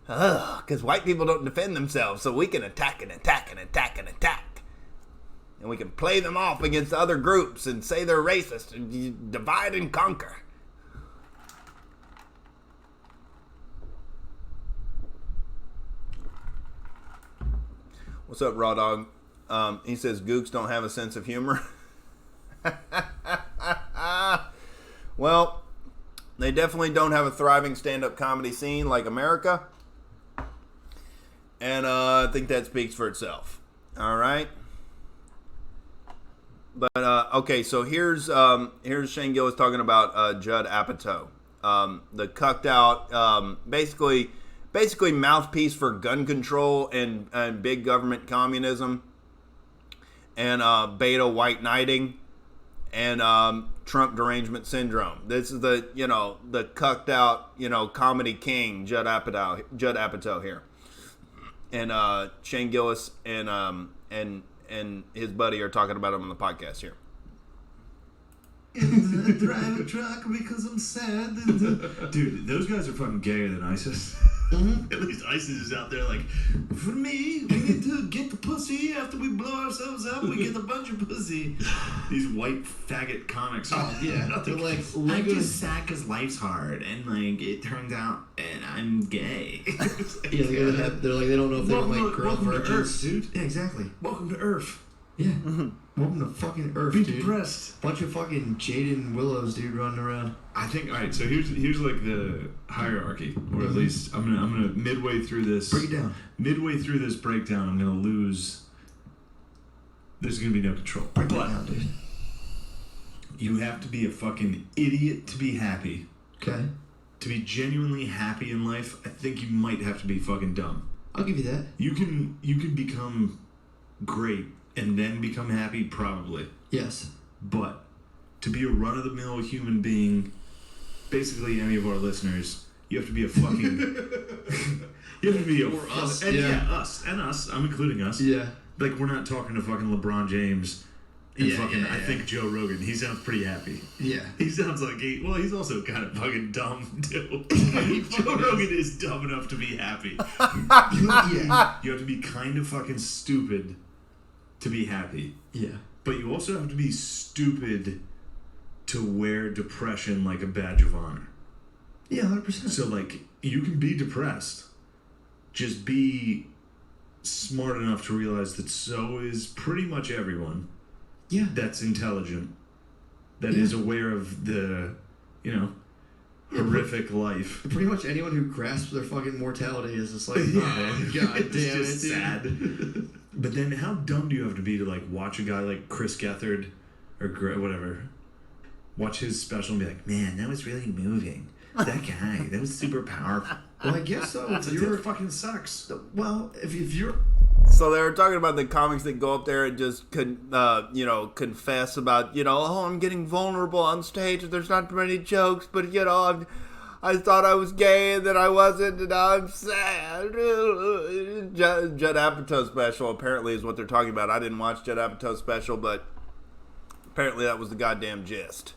Because white people don't defend themselves, so we can attack and attack and attack and attack. And we can play them off against other groups and say they're racist and divide and conquer. What's up, Raw Dog? He says gooks don't have a sense of humor. Well, they definitely don't have a thriving stand-up comedy scene like America. And I think that speaks for itself. All right. But okay, so here's Shane Gillis talking about Judd Apatow, the cucked out, basically mouthpiece for gun control and big government communism, and beta white knighting, and Trump derangement syndrome. This is the cucked out comedy king Judd Apatow here, and Shane Gillis and his buddy are talking about him on the podcast here. I drive a truck because I'm sad. Dude, those guys are fucking gayer than ISIS. Mm-hmm. At least ISIS is out there like, for me, we need to get the pussy after we blow ourselves up. We get a bunch of pussy. These white faggot comics. Oh yeah, they're like, I'm just sad because life's hard, and like it turns out, and I'm gay. Yeah, they're like they don't know if they don't like girl virgins, dude. Yeah, exactly. Welcome to Earth. Yeah. Mm-hmm. Welcome to fucking Earth, Be dude. depressed. Bunch of fucking Jaden Willows, dude, running around. I think. All right. So here's like the hierarchy, or at least I'm gonna midway through this. Break it down. Midway through this breakdown, I'm gonna lose. There's gonna be no control. Break it down, dude. You have to be a fucking idiot to be happy. Okay. To be genuinely happy in life, I think you might have to be fucking dumb. I'll give you that. You can become great and then become happy, probably. Yes. But to be a run-of-the-mill human being, basically any of our listeners, you have to be a fucking... you have to be or us. And yeah, us. And us. I'm including us. Yeah. Like, we're not talking to fucking LeBron James and I think Joe Rogan. He sounds pretty happy. Yeah. He sounds like he's also kind of fucking dumb, too. Joe Rogan is dumb enough to be happy. Yeah. You have to be kind of fucking stupid to be happy. Yeah. But you also have to be stupid to wear depression like a badge of honor. Yeah, 100%. So, like, you can be depressed. Just be smart enough to realize that so is pretty much everyone. Yeah. That's intelligent. That is aware of the, horrific life. Pretty much anyone who grasps their fucking mortality is just like, oh, God damn it's just sad. But then how dumb do you have to be to, like, watch a guy like Chris Gethard or whatever, watch his special and be like, man, that was really moving. That guy, that was super powerful. Well, I guess so. If That fucking sucks. Well, if you're... So they were talking about the comics that go up there and just confess about, I'm getting vulnerable on stage and there's not many jokes, but, I thought I was gay and then I wasn't and now I'm sad. Judd Apatow special apparently is what they're talking about. I didn't watch Judd Apatow special, but apparently that was the goddamn gist.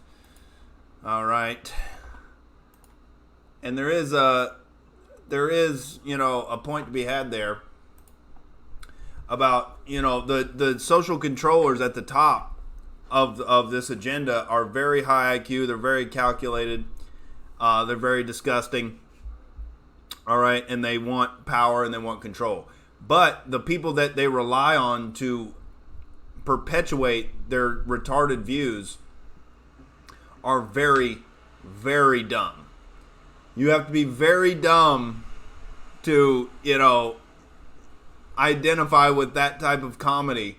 All right. And there is a point to be had there about, the social controllers at the top of this agenda are very high IQ. They're very calculated. They're very disgusting. All right. And they want power and they want control. But the people that they rely on to perpetuate their retarded views are very, very dumb. You have to be very dumb to, identify with that type of comedy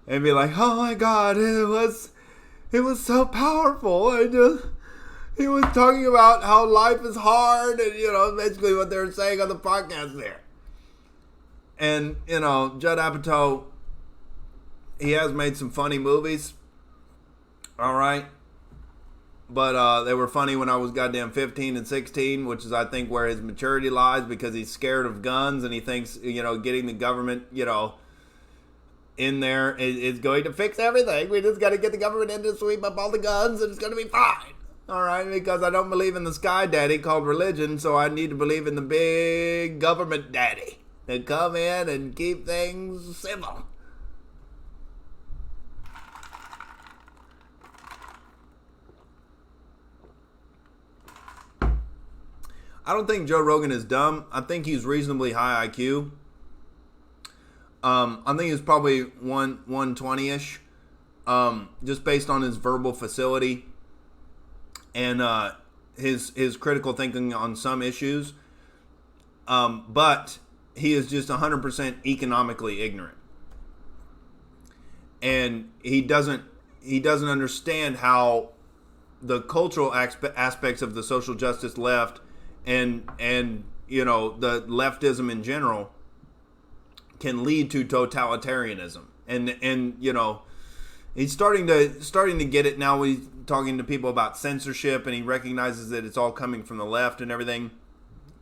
and be like, oh my God, it was so powerful. He was talking about how life is hard and, basically what they were saying on the podcast there. And, Judd Apatow, he has made some funny movies. All right. But they were funny when I was goddamn 15 and 16, which is, I think, where his maturity lies, because he's scared of guns and he thinks, getting the government, in there is going to fix everything. We just got to get the government in to sweep up all the guns and it's going to be fine. All right, because I don't believe in the sky daddy called religion, so I need to believe in the big government daddy to come in and keep things civil. I don't think Joe Rogan is dumb. I think he's reasonably high IQ. I think he's probably 120-ish, just based on his verbal facility and his critical thinking on some issues. But he is just 100% economically ignorant, and he doesn't understand how the cultural aspects of the social justice left and the leftism in general can lead to totalitarianism, and he's starting to get it now. He's talking to people about censorship, and he recognizes that it's all coming from the left and everything,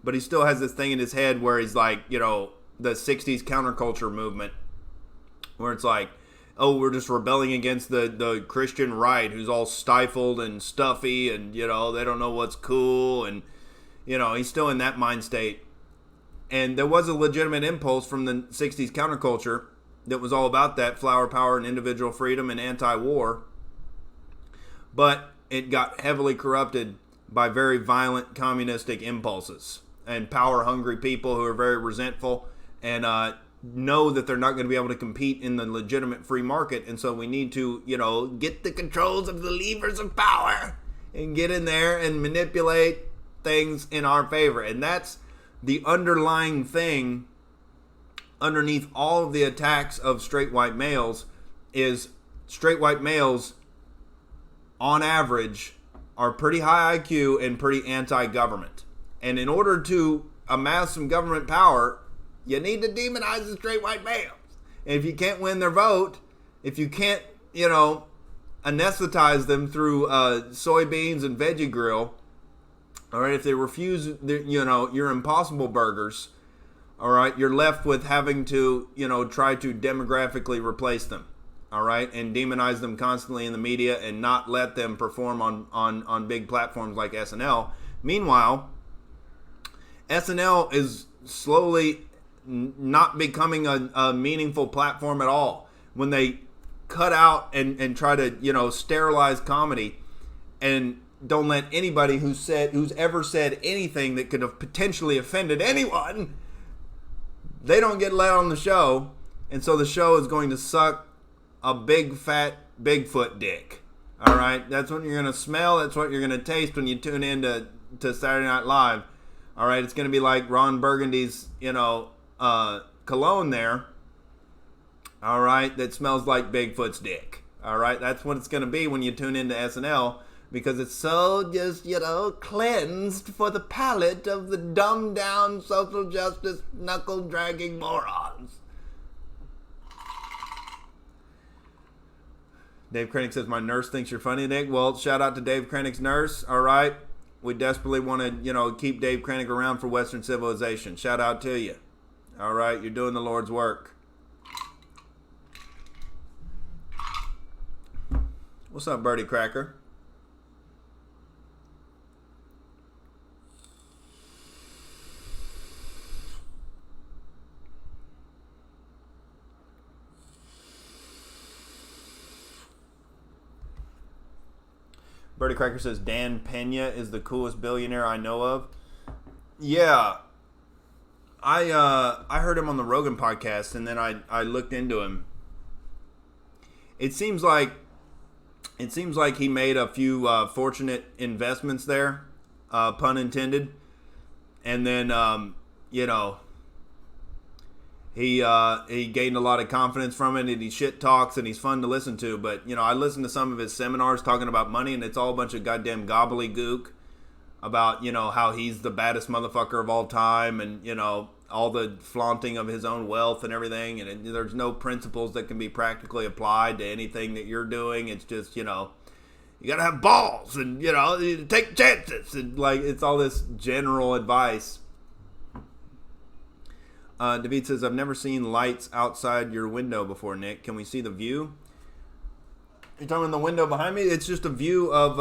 but he still has this thing in his head where he's like, the 60s counterculture movement, where it's like, oh, we're just rebelling against the Christian right, who's all stifled and stuffy, and they don't know what's cool, and he's still in that mind state. And there was a legitimate impulse from the 60s counterculture that was all about that flower power and individual freedom and anti-war. But it got heavily corrupted by very violent communistic impulses and power-hungry people who are very resentful and know that they're not going to be able to compete in the legitimate free market. And so we need to, get the controls of the levers of power and get in there and manipulate things in our favor. And that's the underlying thing underneath all of the attacks of straight white males. Is straight white males on average are pretty high IQ and pretty anti-government, and in order to amass some government power, you need to demonize the straight white males. And if you can't win their vote, if you can't anesthetize them through soybeans and veggie grill, all right, if they refuse, your Impossible Burgers, all right, you're left with having to, try to demographically replace them, all right, and demonize them constantly in the media and not let them perform on big platforms like SNL. Meanwhile, SNL is slowly not becoming a meaningful platform at all. When they cut out and try to, sterilize comedy and don't let anybody who's ever said anything that could have potentially offended anyone, they don't get let on the show. And so the show is going to suck a big fat Bigfoot dick. All right, that's what you're going to smell. That's what you're going to taste when you tune in to Saturday Night Live. All right, it's going to be like Ron Burgundy's cologne there. All right, that smells like Bigfoot's dick. All right, that's what it's going to be when you tune into SNL. Because it's so just, cleansed for the palate of the dumbed-down social justice knuckle-dragging morons. Dave Krennic says, my nurse thinks you're funny, Nick. Well, shout out to Dave Krennic's nurse, all right? We desperately want to, keep Dave Krennic around for Western civilization. Shout out to you. All right, you're doing the Lord's work. What's up, Birdie Cracker? Birdie Cracker says Dan Pena is the coolest billionaire I know of. Yeah, I heard him on the Rogan podcast, and then I looked into him. It seems like he made a few fortunate investments there, pun intended. And then, he gained a lot of confidence from it, and he shit talks, and he's fun to listen to. But, I listened to some of his seminars talking about money, and it's all a bunch of goddamn gobbledygook about, how he's the baddest motherfucker of all time, and, all the flaunting of his own wealth and everything. And there's no principles that can be practically applied to anything that you're doing. It's just, you got to have balls and, you take chances. And, it's all this general advice. David says, I've never seen lights outside your window before, Nick. Can we see the view? You're talking about the window behind me? It's just a view of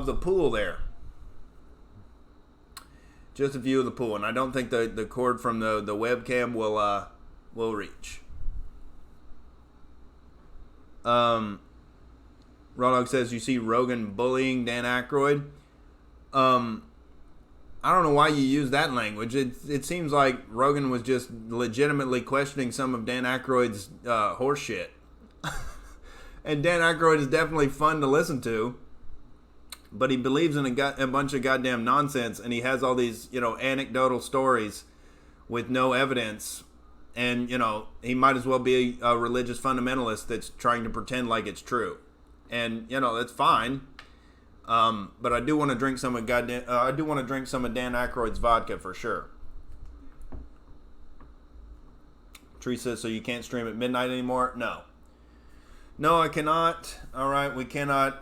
the pool there. Just a view of the pool. And I don't think the cord from the webcam will reach. Raw Dog says, you see Rogan bullying Dan Aykroyd. I don't know why you use that language. It seems like Rogan was just legitimately questioning some of Dan Aykroyd's horse shit. And Dan Aykroyd is definitely fun to listen to. But he believes in a bunch of goddamn nonsense. And he has all these, anecdotal stories with no evidence. And, he might as well be a religious fundamentalist that's trying to pretend like it's true. And, that's fine. But I do want to drink some of Dan Aykroyd's vodka for sure. Tree says, so you can't stream at midnight anymore? No, I cannot. All right, we cannot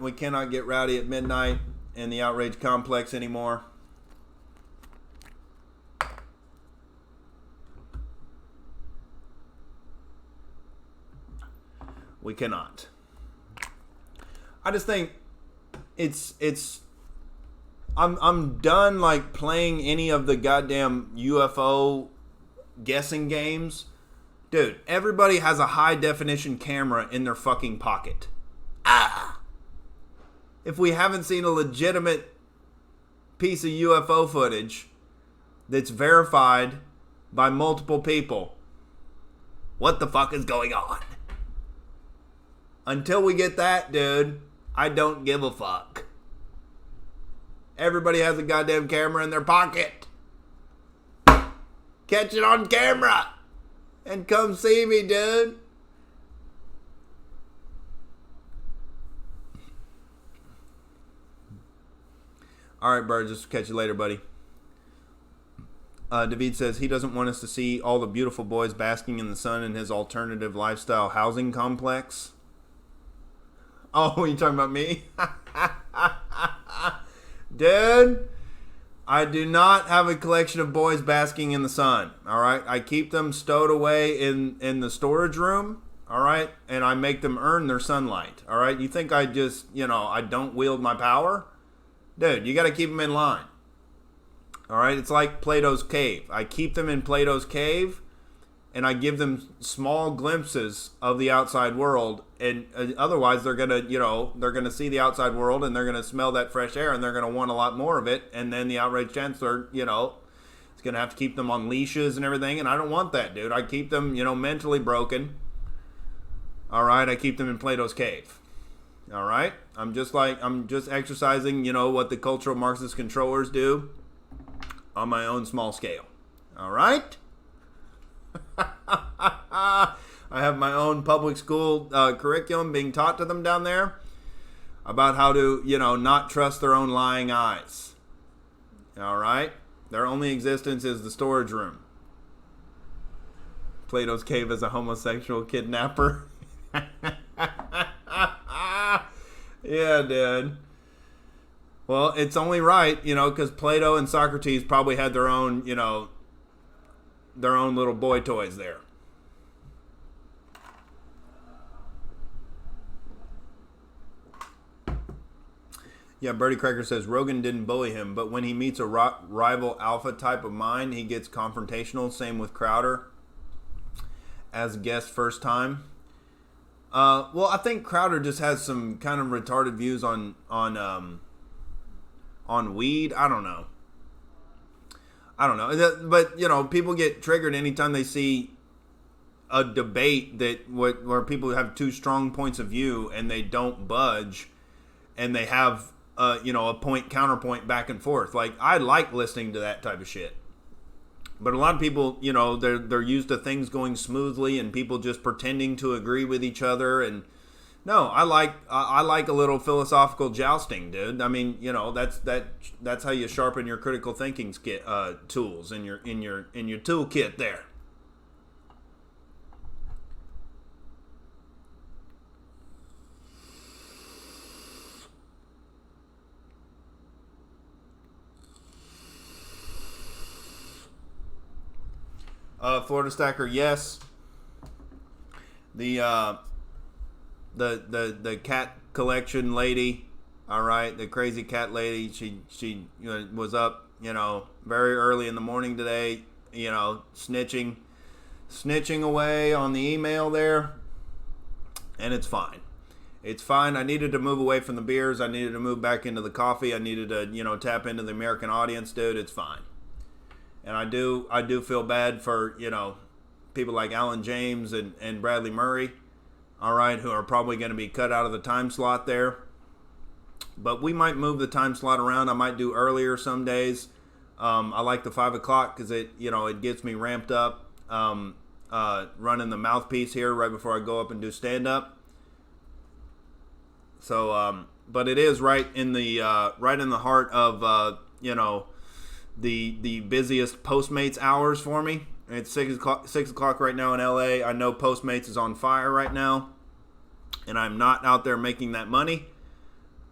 get rowdy at midnight in the Outrage complex anymore. We cannot. I just think I'm done playing any of the goddamn UFO guessing games. Dude, everybody has a high definition camera in their fucking pocket. If we haven't seen a legitimate piece of UFO footage that's verified by multiple people, what the fuck is going on? Until we get that, dude, I don't give a fuck. Everybody has a goddamn camera in their pocket. Catch it on camera. And come see me, dude. Alright, Bird. Just catch you later, buddy. David says he doesn't want us to see all the beautiful boys basking in the sun in his alternative lifestyle housing complex. Oh, you talking about me? Dude, I do not have a collection of boys basking in the sun, all right? I keep them stowed away in the storage room, all right? And I make them earn their sunlight, all right? You think I just, I don't wield my power? Dude, you got to keep them in line, all right? It's like Plato's cave. I keep them in Plato's cave, and I give them small glimpses of the outside world, and otherwise they're gonna, they're gonna see the outside world, and they're gonna smell that fresh air, and they're gonna want a lot more of it, and then the outrage chancellor, is gonna have to keep them on leashes and everything, and I don't want that, dude. I keep them, mentally broken. All right, I keep them in Plato's cave. All right, I'm just exercising, what the cultural Marxist controllers do on my own small scale. All right. I have my own public school curriculum being taught to them down there about how to, not trust their own lying eyes. All right? Their only existence is the storage room. Plato's cave is a homosexual kidnapper. Yeah, dude. Well, it's only right, because Plato and Socrates probably had their own, their own little boy toys there. Yeah, Birdie Cracker says Rogan didn't bully him, but when he meets a rival alpha type of mind, he gets confrontational. Same with Crowder as guest first time. Well, I think Crowder just has some kind of retarded views on weed. I don't know. But people get triggered anytime they see a debate where people have two strong points of view and they don't budge, and they have a point counterpoint back and forth. Like, I like listening to that type of shit. But a lot of people, they're used to things going smoothly and people just pretending to agree with each other. And no, I like a little philosophical jousting, dude. I mean, that's how you sharpen your critical thinking tools in your toolkit there. Florida Stacker, yes. The cat collection lady, all right, the crazy cat lady. She was up, very early in the morning today, snitching away on the email there, and it's fine. It's fine. I needed to move away from the beers. I needed to move back into the coffee. I needed to, tap into the American audience, dude. It's fine. And I do feel bad for, people like Alan James and Bradley Murray, all right, who are probably going to be cut out of the time slot there. But we might move the time slot around. I might do earlier some days. I like the 5 o'clock because it gets me ramped up, running the mouthpiece here right before I go up and do stand-up. So, but it is right in the heart of, the busiest Postmates hours for me. It's 6 o'clock right now in LA. I know Postmates is on fire right now, and I'm not out there making that money.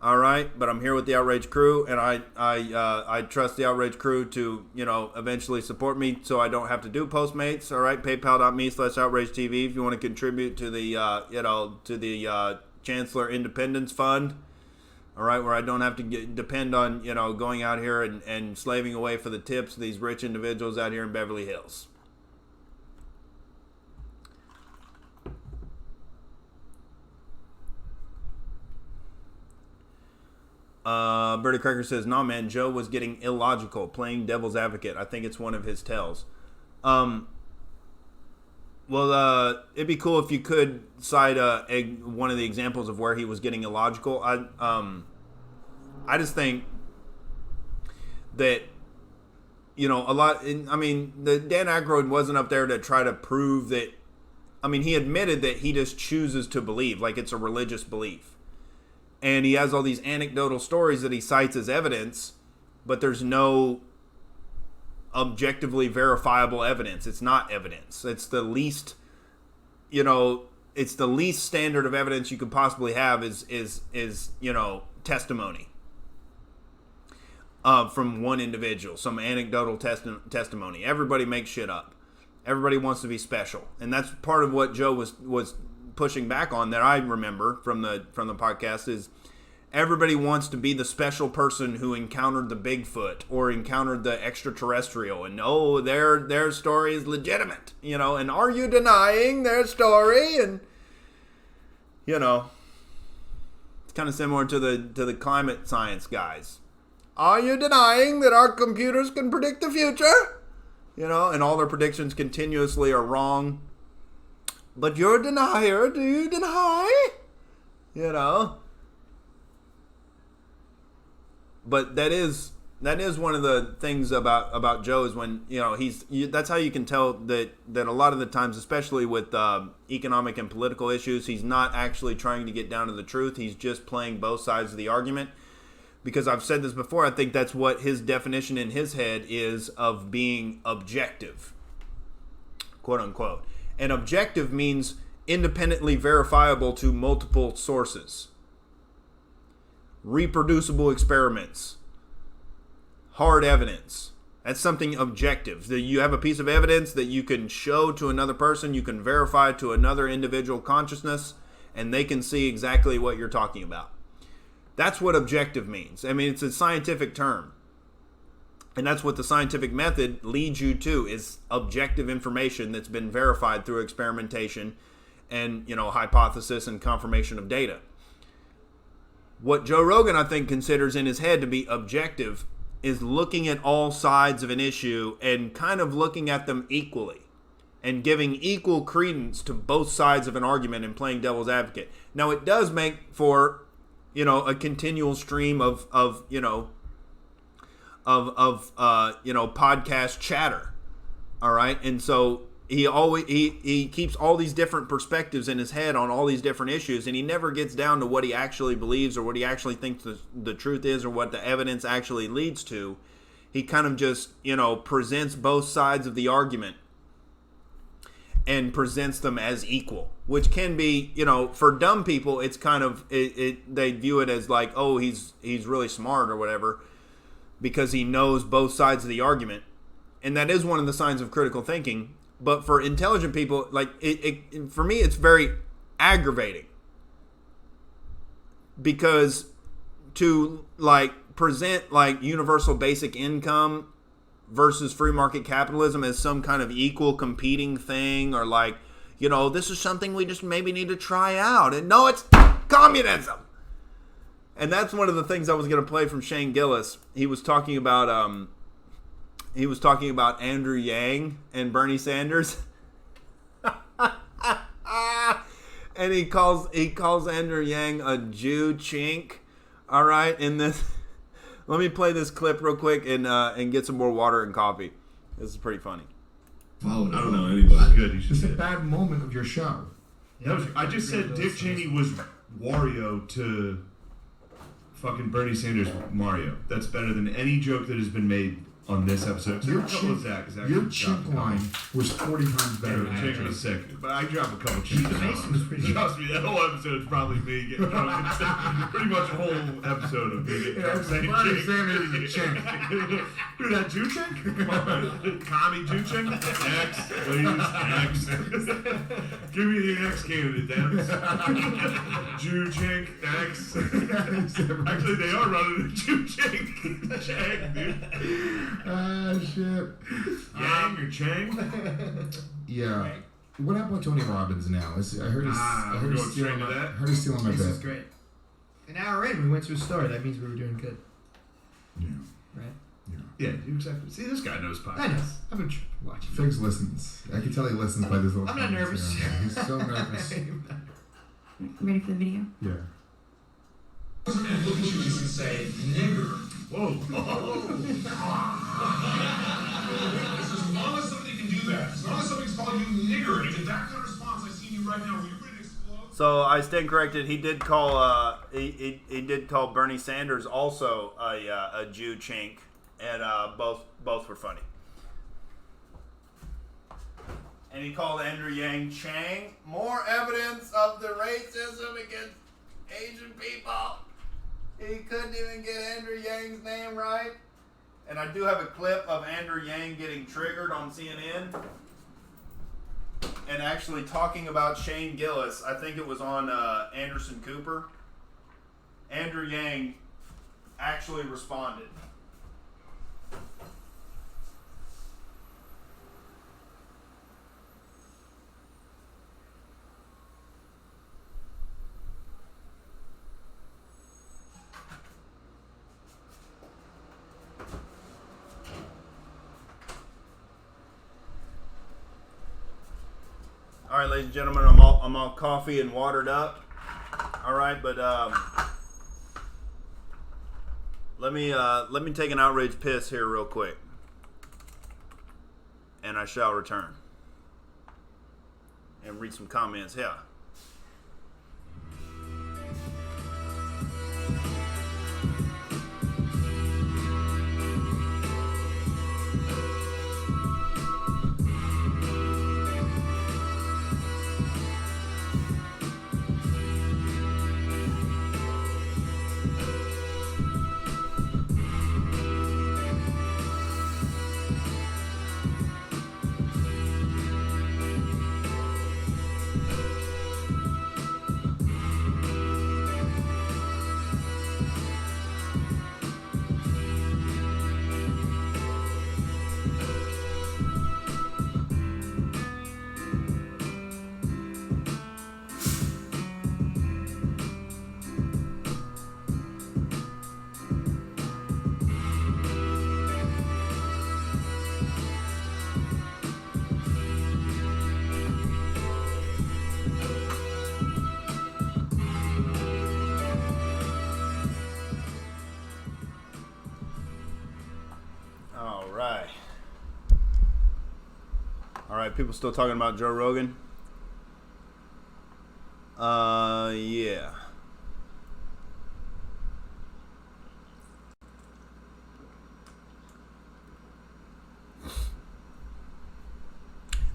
All right, but I'm here with the Outrage crew, and I trust the Outrage crew to eventually support me, so I don't have to do Postmates. All right, PayPal.me/Outrage TV if you want to contribute to the Chancellor Independence Fund. All right, where I don't have to depend on, going out here and slaving away for the tips of these rich individuals out here in Beverly Hills. Bertie Cracker says, "Nah, man, Joe was getting illogical, playing devil's advocate. I think it's one of his tells." Well, it'd be cool if you could cite one of the examples of where he was getting illogical. I just think that, a lot. I mean, Dan Aykroyd wasn't up there to try to prove that. I mean, he admitted that he just chooses to believe, like it's a religious belief, and he has all these anecdotal stories that he cites as evidence, but there's no objectively verifiable evidence. It's not evidence. It's the least, it's the least standard of evidence you could possibly have is testimony from one individual, some anecdotal testimony. Everybody makes shit up. Everybody wants to be special, and that's part of what Joe was pushing back on that I remember from the podcast is everybody wants to be the special person who encountered the Bigfoot or encountered the extraterrestrial, and their story is legitimate, and are you denying their story? And it's kind of similar to the climate science guys. Are you denying that our computers can predict the future? And all their predictions continuously are wrong. But you're a denier. Do you deny? But that is one of the things about Joe is when that's how you can tell that a lot of the times, especially with economic and political issues, he's not actually trying to get down to the truth. He's just playing both sides of the argument. Because I've said this before, I think that's what his definition in his head is of being objective, quote unquote. And objective means independently verifiable to multiple sources. Reproducible experiments, hard evidence. That's something objective. That you have a piece of evidence that you can show to another person, you can verify to another individual consciousness, and they can see exactly what you're talking about. That's what objective means. I mean, it's a scientific term. And that's what the scientific method leads you to, is objective information that's been verified through experimentation and, hypothesis and confirmation of data. What Joe Rogan, I think, considers in his head to be objective is looking at all sides of an issue and kind of looking at them equally and giving equal credence to both sides of an argument and playing devil's advocate. Now, it does make for a continual stream of podcast chatter. All right. And so he keeps all these different perspectives in his head on all these different issues, and he never gets down to what he actually believes or what he actually thinks the truth is or what the evidence actually leads to. He kind of just, presents both sides of the argument and presents them as equal, which can be, for dumb people, it's kind of, they view it as like, oh, he's really smart or whatever because he knows both sides of the argument. And that is one of the signs of critical thinking. But for intelligent people, like for me, it's very aggravating because to present universal basic income versus free market capitalism as some kind of equal competing thing, or this is something we just maybe need to try out. And no, it's communism. And that's one of the things I was going to play from Shane Gillis. He was talking about Andrew Yang and Bernie Sanders. And he calls Andrew Yang a Jew chink. All right, in this, let me play this clip real quick and get some more water and coffee. This is pretty funny. Oh, I don't know anybody. Good, you should It's say a it. bad moment of your show. I just said Dick Cheney was Wario to fucking Bernie Sanders Mario. That's better than any joke that has been made on this episode. Your Except for a couple of chink, Zach. your chink line was 40 times better than Chink that. was sick, but I drop a couple chinks. Trust me, that whole episode is probably me getting drunk. Pretty much a whole episode of me getting drunk saying Bernie chink. Sanders is a chink. Who, that Jew chink? Come on. Commie Jew chink? Next, please. Next. Give me the next candidate, Dennis. Jew chink, next. Actually, they are running a Jew chink. Chang, dude. Ah, shit. Yang or Chang? Yeah. What happened with Tony Robbins now? I heard we're going straight to that? heard he's stealing my This is bet. great. An hour in, we went to a story. That means we were doing good, Yeah. right? Yeah, exactly. See, this guy knows I podcasts. know. I've been watching. Figs listens. I can tell he listens by this little. I'm not comments nervous. here. He's so nervous. Ready for the video? Yeah. And look at you, you can say nigger. Whoa. As long as somebody can do that, as long as somebody's calling you nigger, and if that kind of response I see you right now, were you ready to explode? So I stand corrected. He did call he did call Bernie Sanders also a Jew chink, and both were funny. And he called Andrew Yang Chang. More evidence of the racism against Asian people. He couldn't even get Andrew Yang's name right. And I do have a clip of Andrew Yang getting triggered on CNN and actually talking about Shane Gillis. I think it was on Anderson Cooper. Andrew Yang actually responded. All right, ladies and gentlemen, I'm all coffee and watered up. All right, but let me take an outrage piss here real quick, and I shall return and read some comments here. All right. All right, people still talking about Joe Rogan? Yeah.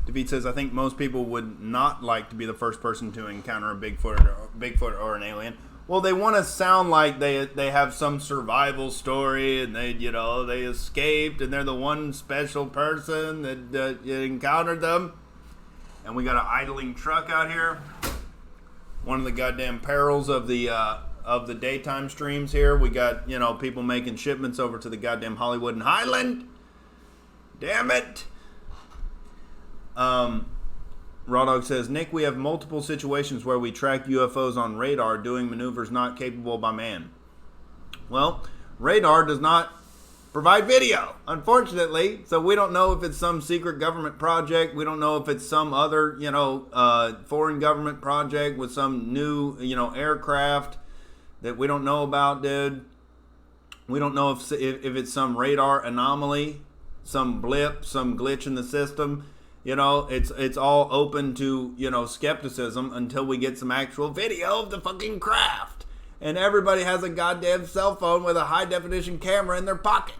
David says, I think most people would not like to be the first person to encounter a Bigfoot or an alien. Well, they want to sound like they have some survival story and they escaped and they're the one special person that encountered them. And we got an idling truck out here. One of the goddamn perils of the daytime streams here. We got, people making shipments over to the goddamn Hollywood and Highland. Damn it. Raw Dog says, Nick, we have multiple situations where we track UFOs on radar doing maneuvers not capable by man. Well, radar does not provide video, unfortunately. So we don't know if it's some secret government project. We don't know if it's some other, foreign government project with some new, aircraft that we don't know about, dude. We don't know if it's some radar anomaly, some blip, some glitch in the system. It's all open to, skepticism until we get some actual video of the fucking craft. And everybody has a goddamn cell phone with a high definition camera in their pocket.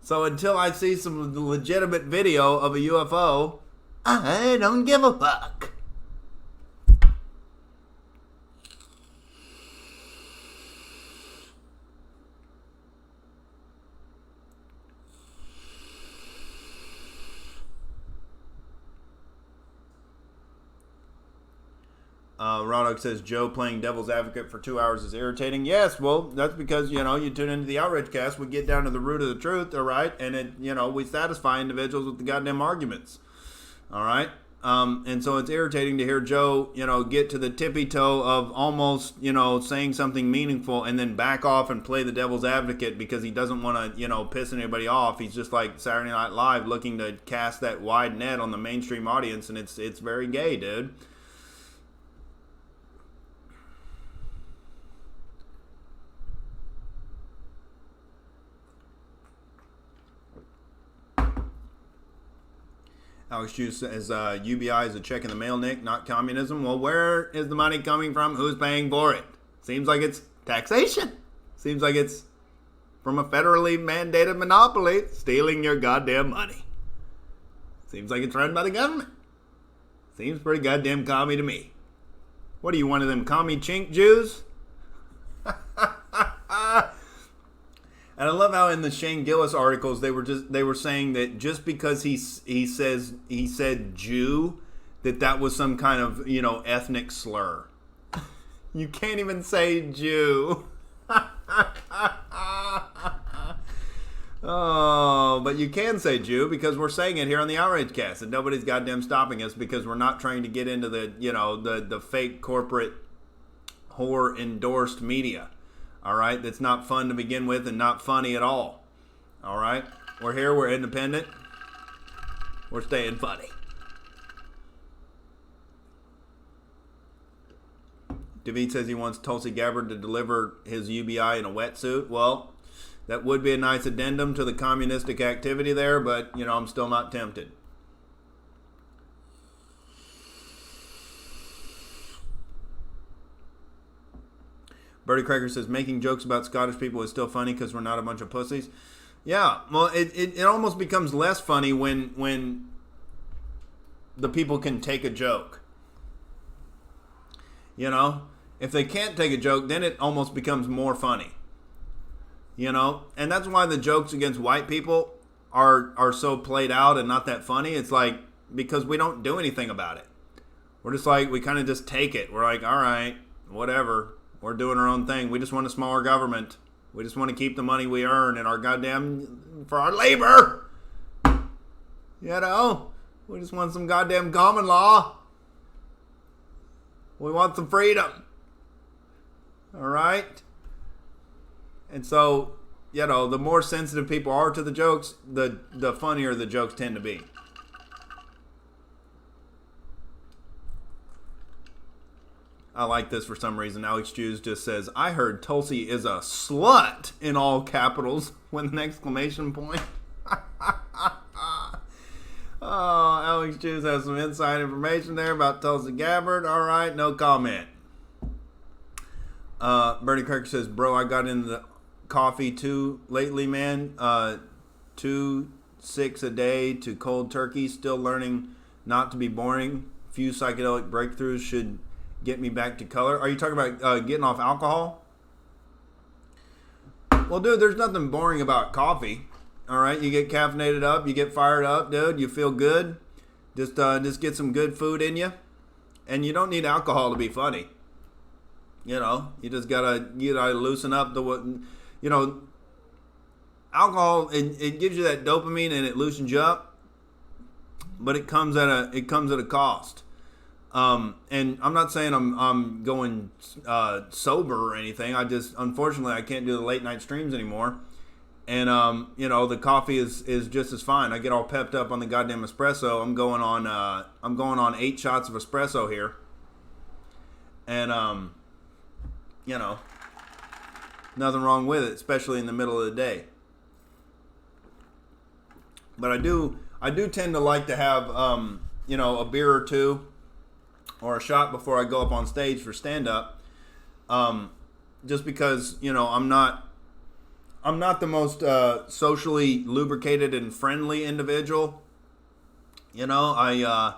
So until I see some legitimate video of a UFO, I don't give a fuck. Rodok says, Joe playing devil's advocate for 2 hours is irritating. Yes, well, that's because, you tune into the Outrage cast, we get down to the root of the truth, all right? And, we satisfy individuals with the goddamn arguments, all right? And so it's irritating to hear Joe, get to the tippy toe of almost, saying something meaningful and then back off and play the devil's advocate because he doesn't want to, piss anybody off. He's just like Saturday Night Live looking to cast that wide net on the mainstream audience, and it's very gay, dude. Alex Hughes says, UBI is a check in the mail, Nick, not communism. Well, where is the money coming from? Who's paying for it? Seems like it's taxation. Seems like it's from a federally mandated monopoly stealing your goddamn money. Seems like it's run by the government. Seems pretty goddamn commie to me. What are you, one of them commie chink Jews? And I love how in the Shane Gillis articles they were saying that just because he said Jew, that was some kind of ethnic slur. You can't even say Jew. Oh, but you can say Jew because we're saying it here on the Outrage Cast, and nobody's goddamn stopping us because we're not trying to get into the fake corporate whore endorsed media. All right, that's not fun to begin with and not funny at all. All right, we're here, we're independent, we're staying funny. David says he wants Tulsi Gabbard to deliver his UBI in a wetsuit. Well, that would be a nice addendum to the communistic activity there, but, I'm still not tempted. Bertie Cracker says, making jokes about Scottish people is still funny because we're not a bunch of pussies. Yeah, well, it almost becomes less funny when the people can take a joke. If they can't take a joke, then it almost becomes more funny. And that's why the jokes against white people are so played out and not that funny. It's like, because we don't do anything about it. We're just like, we kind of just take it. We're like, all right, whatever. We're doing our own thing. We just want a smaller government. We just want to keep the money we earn in our for our labor. We just want some goddamn common law. We want some freedom. All right? And so, the more sensitive people are to the jokes, the funnier the jokes tend to be. I like this for some reason. Alex Hughes just says, I heard Tulsi is a slut in all capitals with an exclamation point. Oh, Alex Juice has some inside information there about Tulsi Gabbard. All right, no comment. Bernie Kirk says, bro, I got into the coffee too lately, man. 2-6 a day to cold turkey. Still learning not to be boring. Few psychedelic breakthroughs should get me back to color. Are you talking about getting off alcohol? Well, dude, there's nothing boring about coffee. All right, you get caffeinated up, you get fired up, dude. You feel good. Just get some good food in you, and you don't need alcohol to be funny. You know, you just gotta loosen up alcohol. It gives you that dopamine and it loosens you up, but it comes at a cost. And I'm not saying I'm going sober or anything. Unfortunately I can't do the late night streams anymore. And the coffee is just as fine. I get all pepped up on the goddamn espresso. I'm going on 8 shots of espresso here. And nothing wrong with it, especially in the middle of the day. But I do tend to like to have a beer or two or a shot before I go up on stage for stand up. Just because, I'm not the most socially lubricated and friendly individual. I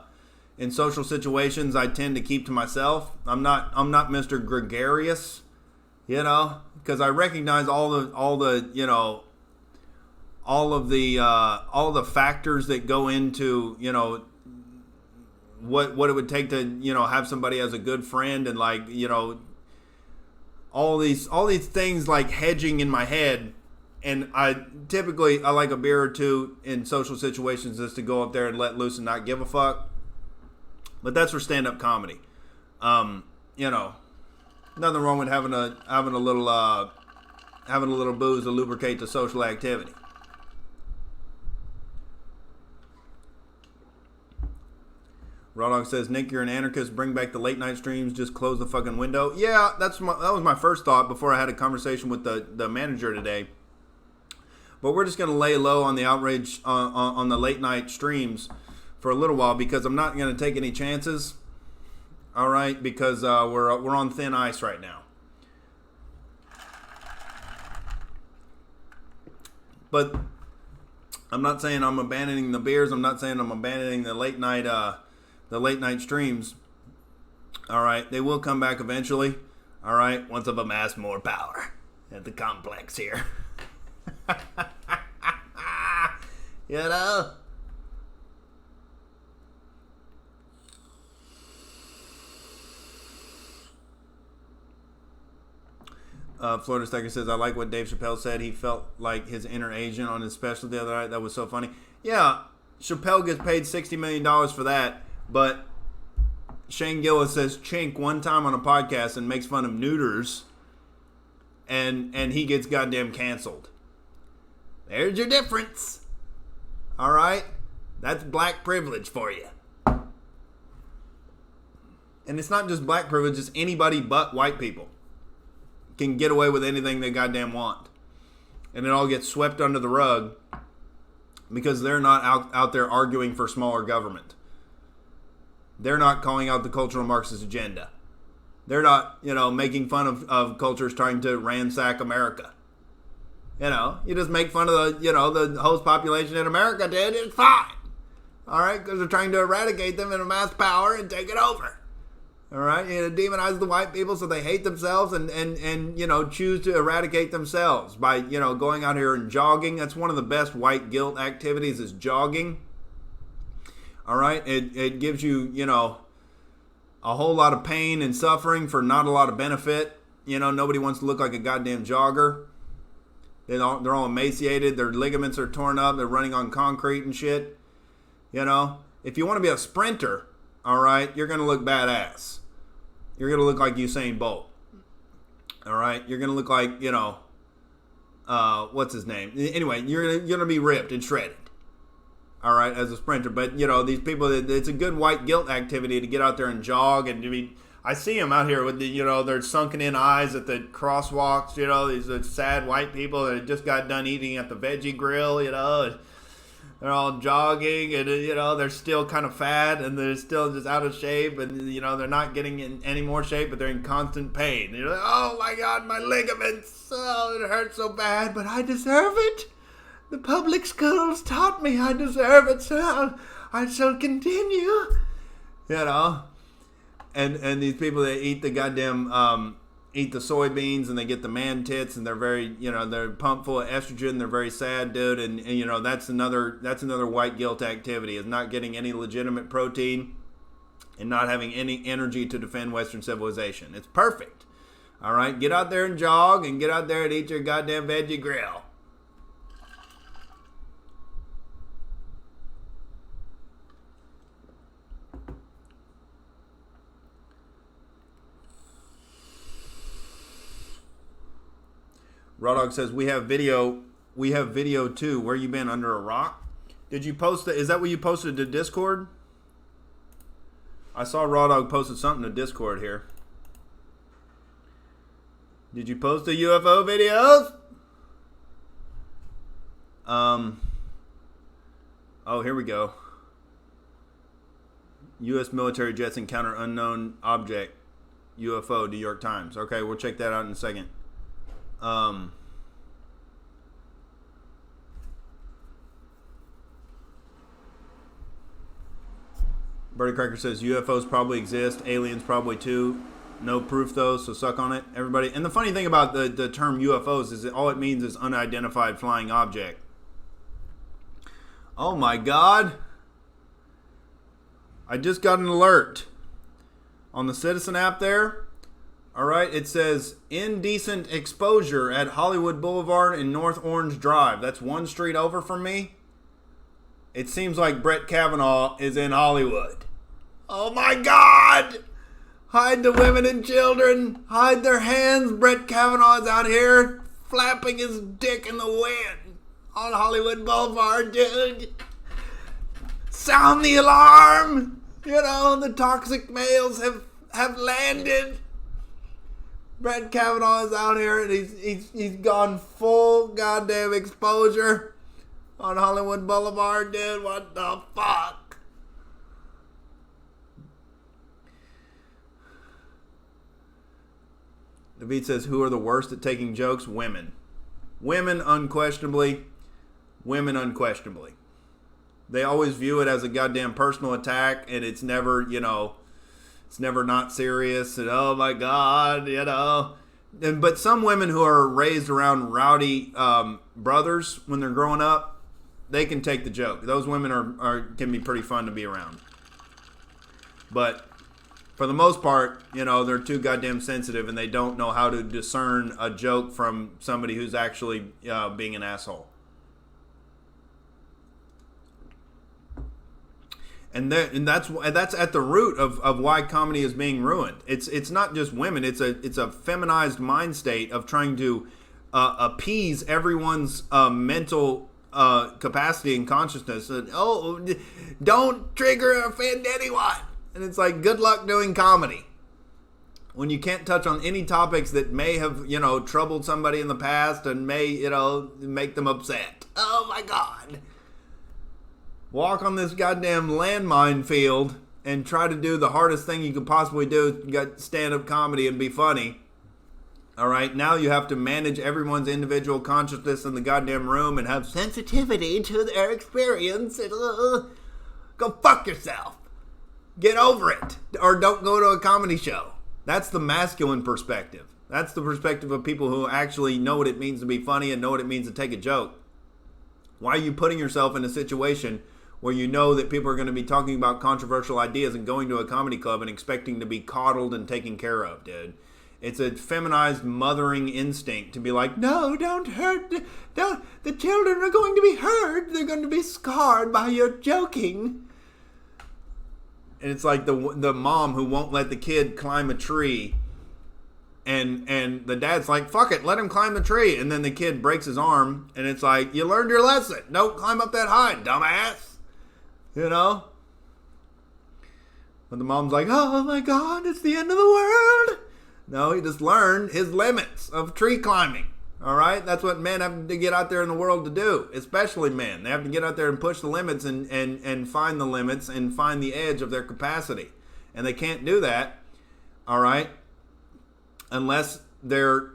in social situations I tend to keep to myself. I'm not Mr. Gregarious, because I recognize all the factors that go into what it would take to have somebody as a good friend, and all these things like hedging in my head. And I like a beer or two in social situations just to go up there and let loose and not give a fuck. But that's for stand-up comedy. Nothing wrong with having a little booze to lubricate the social activity. Raw Dog says, Nick, you're an anarchist. Bring back the late night streams. Just close the fucking window. Yeah, that was my first thought before I had a conversation with the manager today. But we're just going to lay low on the outrage on the late night streams for a little while, because I'm not going to take any chances. All right, because we're on thin ice right now. But I'm not saying I'm abandoning the beers. I'm not saying I'm abandoning the late night streams. All right, they will come back eventually. All right, once I've amassed more power at the complex here. Florida Stacker says, I like what Dave Chappelle said. He felt like his inner agent on his special the other night. That was so funny. Yeah, Chappelle gets paid $60 million for that, but Shane Gillis says chink one time on a podcast and makes fun of neuters, and he gets goddamn canceled. There's your difference. All right? That's black privilege for you. And it's not just black privilege, it's anybody but white people can get away with anything they goddamn want. And it all gets swept under the rug because they're not out there arguing for smaller government. They're not calling out the cultural Marxist agenda. They're not, making fun of cultures trying to ransack America. You just make fun of the host population in America, dude. It's fine. All right? Because they're trying to eradicate them and amass power and take it over. All right? Demonize the white people so they hate themselves and choose to eradicate themselves by, going out here and jogging. That's one of the best white guilt activities is jogging. All right? It gives you, a whole lot of pain and suffering for not a lot of benefit. Nobody wants to look like a goddamn jogger. They're all emaciated. Their ligaments are torn up. They're running on concrete and shit. If you want to be a sprinter, all right, you're going to look badass. You're going to look like Usain Bolt. All right? You're going to look like, what's his name? Anyway, you're going to be ripped and shredded. All right, as a sprinter. But, these people, it's a good white guilt activity to get out there and jog. And I see them out here with their sunken in eyes at the crosswalks, these sad white people that just got done eating at the veggie grill, They're all jogging, and they're still kind of fat, and they're still just out of shape, and they're not getting in any more shape, but they're in constant pain. And you're like, oh my God, my ligaments! Oh, it hurts so bad, but I deserve it. The public schools taught me I deserve it, so I shall continue. And these people that eat the goddamn eat the soybeans, and they get the man tits, and they're very, they're pumped full of estrogen. They're very sad, dude. And that's another white guilt activity, is not getting any legitimate protein and not having any energy to defend Western civilization. It's perfect. All right, get out there and jog, and get out there and eat your goddamn veggie grill. Raw Dog says, we have video too. Where you been, under a rock? Did you post it? Is that what you posted to Discord? I saw Raw Dog posted something to Discord here. Did you post the UFO videos? Oh, here we go. U.S. military jets encounter unknown object, UFO, New York Times. Okay, we'll check that out in a second. Birdie Cracker says UFOs probably exist, aliens probably too. No proof though, so suck on it, everybody. And the funny thing about the term UFOs is that all it means is unidentified flying object. Oh my God. I just got an alert on the Citizen app there. All right, it says indecent exposure at Hollywood Boulevard and North Orange Drive. That's one street over from me. It seems like Brett Kavanaugh is in Hollywood. Oh my God! Hide the women and children. Hide their hands. Brett Kavanaugh is out here flapping his dick in the wind on Hollywood Boulevard, dude. Sound the alarm. The toxic males have landed. Brett Kavanaugh is out here, and he's gone full goddamn exposure on Hollywood Boulevard, dude. What the fuck? David says, who are the worst at taking jokes? Women. Women, unquestionably. Women, unquestionably. They always view it as a goddamn personal attack, and it's never, it's never not serious, and oh my God, but some women who are raised around rowdy brothers when they're growing up, they can take the joke. Those women can be pretty fun to be around. But for the most part, they're too goddamn sensitive, and they don't know how to discern a joke from somebody who's actually being an asshole. And that's at the root of why comedy is being ruined. It's not just women. It's a feminized mind state of trying to appease everyone's mental capacity and consciousness. And, don't trigger or offend anyone. And it's like, good luck doing comedy when you can't touch on any topics that may have troubled somebody in the past and may make them upset. Oh my God. Walk on this goddamn landmine field and try to do the hardest thing you could possibly do, stand-up comedy and be funny. All right, now you have to manage everyone's individual consciousness in the goddamn room and have sensitivity to their experience. Go fuck yourself. Get over it. Or don't go to a comedy show. That's the masculine perspective. That's the perspective of people who actually know what it means to be funny and know what it means to take a joke. Why are you putting yourself in a situation where you know that people are going to be talking about controversial ideas and going to a comedy club and expecting to be coddled and taken care of, dude? It's a feminized mothering instinct to be like, no, don't hurt. The children are going to be hurt. They're going to be scarred by your joking. And it's like the mom who won't let the kid climb a tree. And the dad's like, fuck it, let him climb the tree. And then the kid breaks his arm. And it's like, you learned your lesson. Don't climb up that high, dumbass. But the mom's like, oh my God, it's the end of the world. No, he just learned his limits of tree climbing. All right, that's what men have to get out there in the world to do, especially men. They have to get out there and push the limits and find the limits and find the edge of their capacity. And they can't do that, all right, unless they're,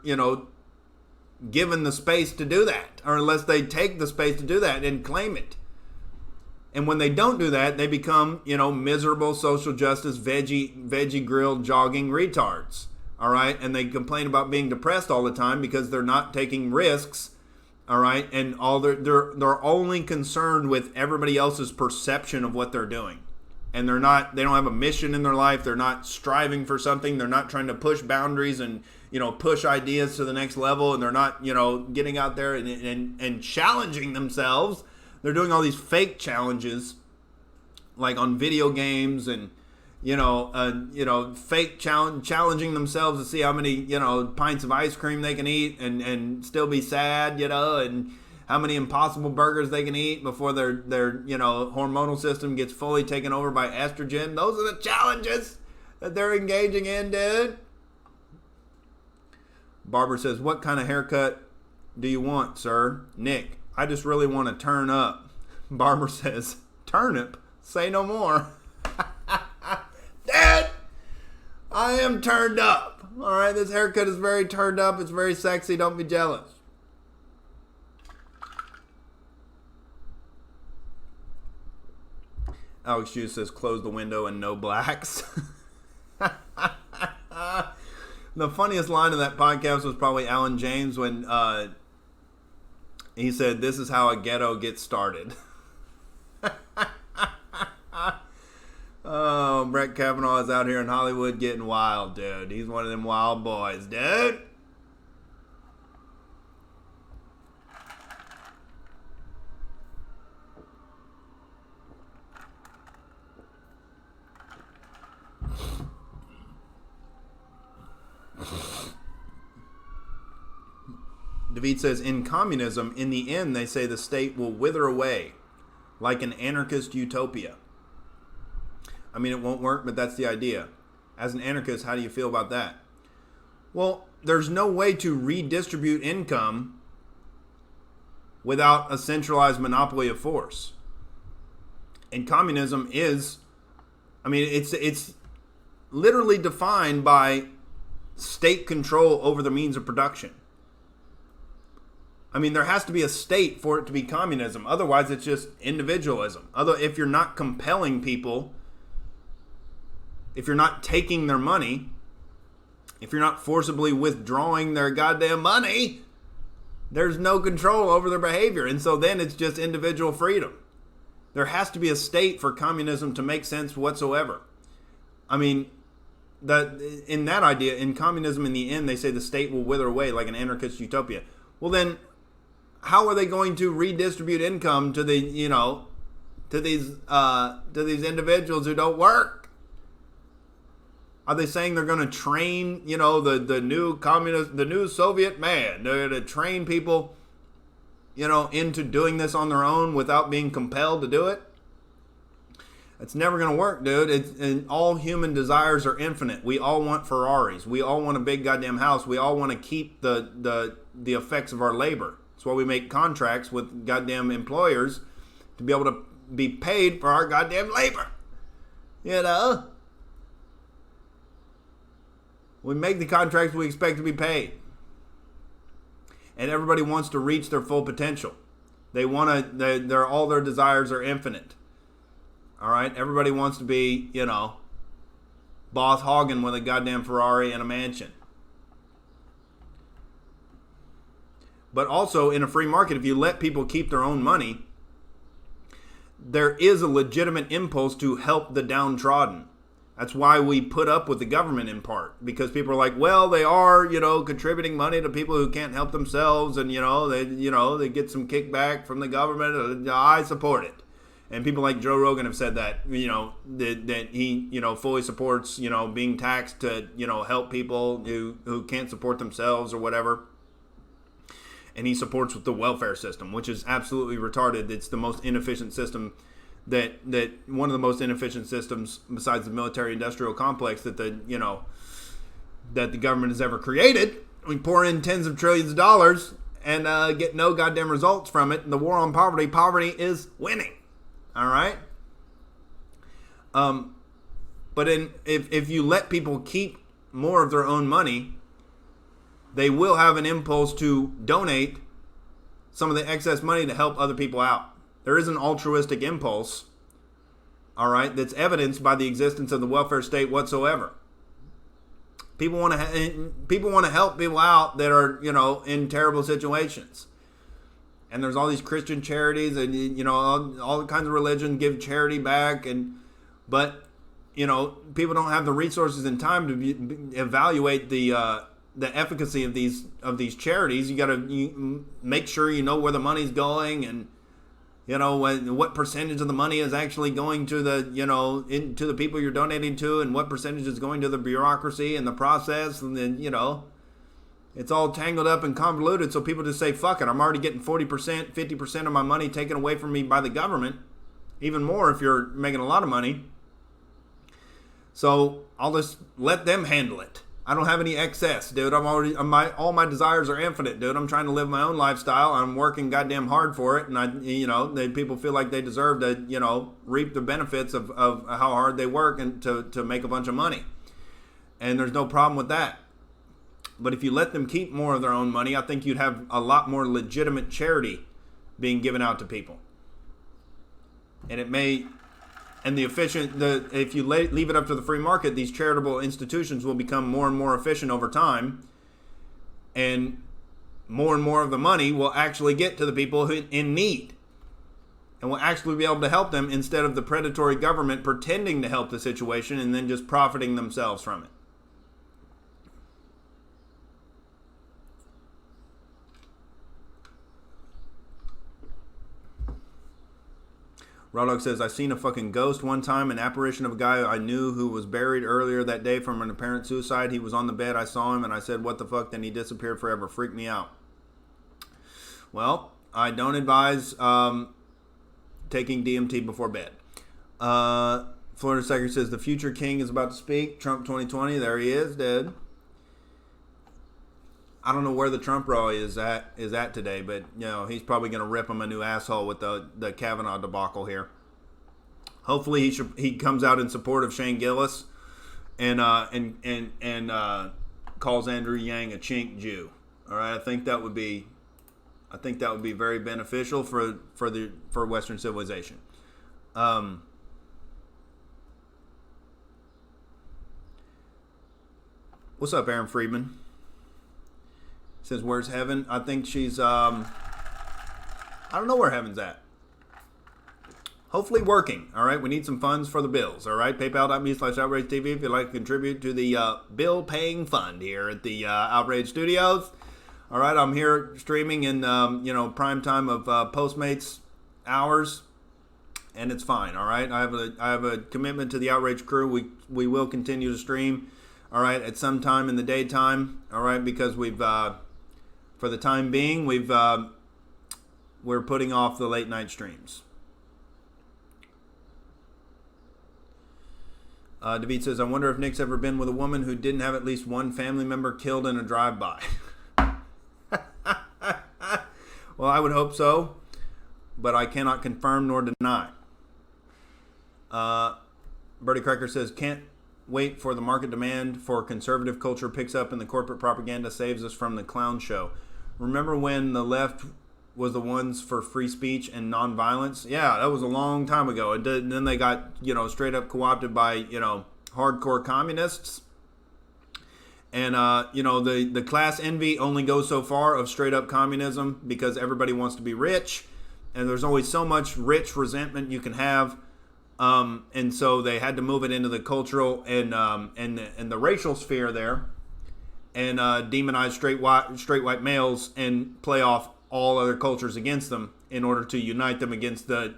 given the space to do that, or unless they take the space to do that and claim it. And when they don't do that, they become, miserable social justice, veggie grilled jogging retards. All right, and they complain about being depressed all the time because they're not taking risks. All right, and they're only concerned with everybody else's perception of what they're doing, and they don't have a mission in their life. They're not striving for something. They're not trying to push boundaries and push ideas to the next level, and they're not getting out there and challenging themselves. They're doing all these fake challenges, like on video games and. Fake challenging themselves to see how many, pints of ice cream they can eat and still be sad, and how many Impossible burgers they can eat before their hormonal system gets fully taken over by estrogen. Those are the challenges that they're engaging in, dude. Barber says, what kind of haircut do you want, sir? Nick, I just really want to turn up. Barber says, turnip? Say no more. Dad, I am turned up. All right, this haircut is very turned up. It's very sexy. Don't be jealous. Alex Hughes says, close the window and no blacks. The funniest line of that podcast was probably Alan James when he said, this is how a ghetto gets started. Oh, Brett Kavanaugh is out here in Hollywood getting wild, dude. He's one of them wild boys, dude. David says, in communism, in the end, they say the state will wither away like an anarchist utopia. I mean, it won't work, but that's the idea. As an anarchist, how do you feel about that? Well, there's no way to redistribute income without a centralized monopoly of force. And communism is, it's literally defined by state control over the means of production. I mean, there has to be a state for it to be communism. Otherwise, it's just individualism. If you're not compelling people, if you're not taking their money, if you're not forcibly withdrawing their goddamn money, there's no control over their behavior. And so then it's just individual freedom. There has to be a state for communism to make sense whatsoever. I mean, in that idea, in communism, in the end, they say the state will wither away like an anarchist utopia. Well, then, how are they going to redistribute income to the, to these individuals who don't work? Are they saying they're going to train, the new communist, the new Soviet man? They're going to train people, into doing this on their own without being compelled to do it? It's never going to work, dude. And all human desires are infinite. We all want Ferraris. We all want a big goddamn house. We all want to keep the effects of our labor. That's why we make contracts with goddamn employers to be able to be paid for our goddamn labor. We make the contracts we expect to be paid. And everybody wants to reach their full potential. They want to, all their desires are infinite. All right? Everybody wants to be, Boss Hogan with a goddamn Ferrari and a mansion. But also, in a free market, if you let people keep their own money, there is a legitimate impulse to help the downtrodden. That's why we put up with the government in part, because people are like, well, they are, contributing money to people who can't help themselves, and they get some kickback from the government. I support it, and people like Joe Rogan have said that, that he, fully supports, being taxed to, help people who can't support themselves or whatever. And he supports the welfare system, which is absolutely retarded. It's the most inefficient system. That one of the most inefficient systems besides the military-industrial complex that the government has ever created, we pour in tens of trillions of dollars and get no goddamn results from it. And the war on poverty is winning. All right? But if you let people keep more of their own money, they will have an impulse to donate some of the excess money to help other people out. There is an altruistic impulse, all right, that's evidenced by the existence of the welfare state whatsoever. People want to help people out that are, you know, in terrible situations. And there's all these Christian charities and, you know, all kinds of religion give charity back, but you know, people don't have the resources and time to evaluate the efficacy of these charities. You got to make sure you know where the money's going, and you know what percentage of the money is actually going to the, you know, into the people you're donating to, and what percentage is going to the bureaucracy and the process, and then, you know, it's all tangled up and convoluted. So people just say, "Fuck it, I'm already getting 40%, 50% of my money taken away from me by the government, even more if you're making a lot of money. So I'll just let them handle it. I don't have any excess, dude. All my desires are infinite, dude. I'm trying to live my own lifestyle. I'm working goddamn hard for it, and people feel like they deserve to, you know, reap the benefits of how hard they work and to make a bunch of money. And there's no problem with that. But if you let them keep more of their own money, I think you'd have a lot more legitimate charity being given out to people. And it may. And if you leave it up to the free market, these charitable institutions will become more and more efficient over time, and more of the money will actually get to the people who in need, and will actually be able to help them instead of the predatory government pretending to help the situation and then just profiting themselves from it. Rodog says, I seen a fucking ghost one time, an apparition of a guy I knew who was buried earlier that day from an apparent suicide. He was on the bed. I saw him and I said, what the fuck? Then he disappeared forever. Freaked me out. Well, I don't advise taking DMT before bed. Florida Secretary says, the future king is about to speak. Trump 2020. There he is, dead. I don't know where the Trump rally is at today, but you know, he's probably going to rip him a new asshole with the Kavanaugh debacle here. Hopefully he comes out in support of Shane Gillis and calls Andrew Yang a chink Jew. All right, I think that would be very beneficial for Western civilization. What's up, Aaron Friedman? Says, where's heaven? I think she's, I don't know where heaven's at. Hopefully working, all right? We need some funds for the bills, all right? PayPal.me/Outrage TV if you'd like to contribute to the bill-paying fund here at the Outrage Studios. All right, I'm here streaming in, prime time of Postmates hours, and it's fine, all right? I have a commitment to the Outrage crew. We will continue to stream, all right, at some time in the daytime, all right, because we've... for the time being, we're putting off the late night streams. David says, I wonder if Nick's ever been with a woman who didn't have at least one family member killed in a drive-by. Well, I would hope so, but I cannot confirm nor deny. Bertie Cracker says, can't wait for the market demand for conservative culture picks up and the corporate propaganda saves us from the clown show. Remember when the left was the ones for free speech and nonviolence? Yeah, that was a long time ago. And then they got, straight up co-opted by, hardcore communists. And, the class envy only goes so far of straight up communism because everybody wants to be rich. And there's always so much rich resentment you can have. And so they had to move it into the cultural and the racial sphere there, and demonize straight white males and play off all other cultures against them in order to unite them against the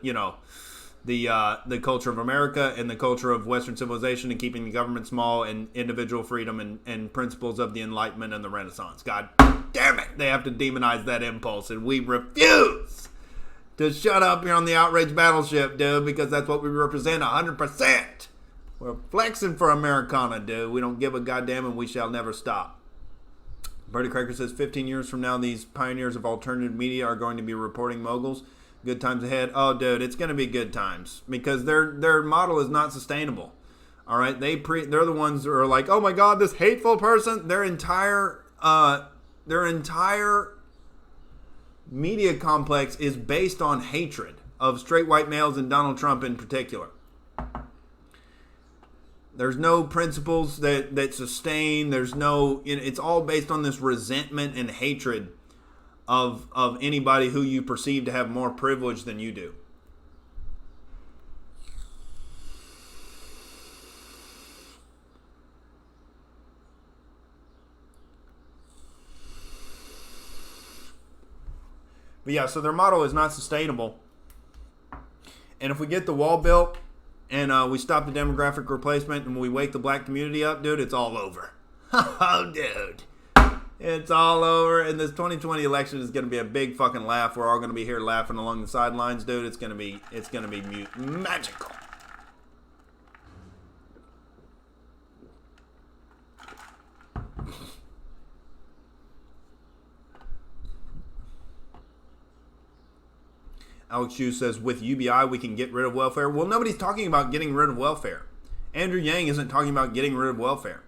culture of America and the culture of Western civilization and keeping the government small and individual freedom and principles of the Enlightenment and the Renaissance. God damn it, they have to demonize that impulse, and we refuse to shut up here on the Outrage Battleship, dude, because that's what we represent 100%. We're flexing for Americana, dude. We don't give a goddamn, and we shall never stop. Birdie Cracker says 15 years from now, these pioneers of alternative media are going to be reporting moguls. Good times ahead. Oh, dude, it's going to be good times because their model is not sustainable. All right, they're the ones who are like, oh my God, this hateful person. Their entire media complex is based on hatred of straight white males and Donald Trump in particular. There's no principles that sustain. There's no, it's all based on this resentment and hatred of anybody who you perceive to have more privilege than you do. But yeah, so their model is not sustainable. And if we get the wall built and we stop the demographic replacement and we wake the black community up, dude, it's all over. Oh, dude. It's all over. And this 2020 election is going to be a big fucking laugh. We're all going to be here laughing along the sidelines, dude. It's going to be magical. Alex Hughes says, with UBI, we can get rid of welfare. Well, nobody's talking about getting rid of welfare. Andrew Yang isn't talking about getting rid of welfare.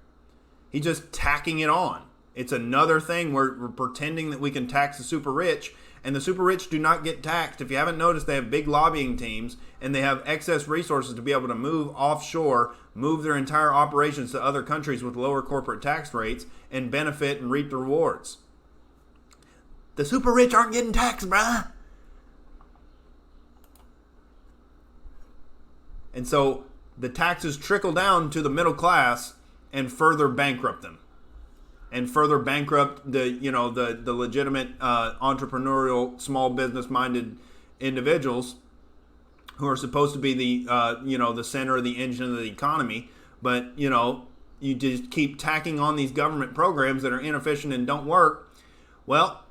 He's just tacking it on. It's another thing where we're pretending that we can tax the super rich, and the super rich do not get taxed. If you haven't noticed, they have big lobbying teams, and they have excess resources to be able to move offshore, move their entire operations to other countries with lower corporate tax rates, and benefit and reap the rewards. The super rich aren't getting taxed, bruh. And so the taxes trickle down to the middle class and further bankrupt them, and further bankrupt the legitimate entrepreneurial, small business minded individuals who are supposed to be the center of the engine of the economy. But you just keep tacking on these government programs that are inefficient and don't work. Well,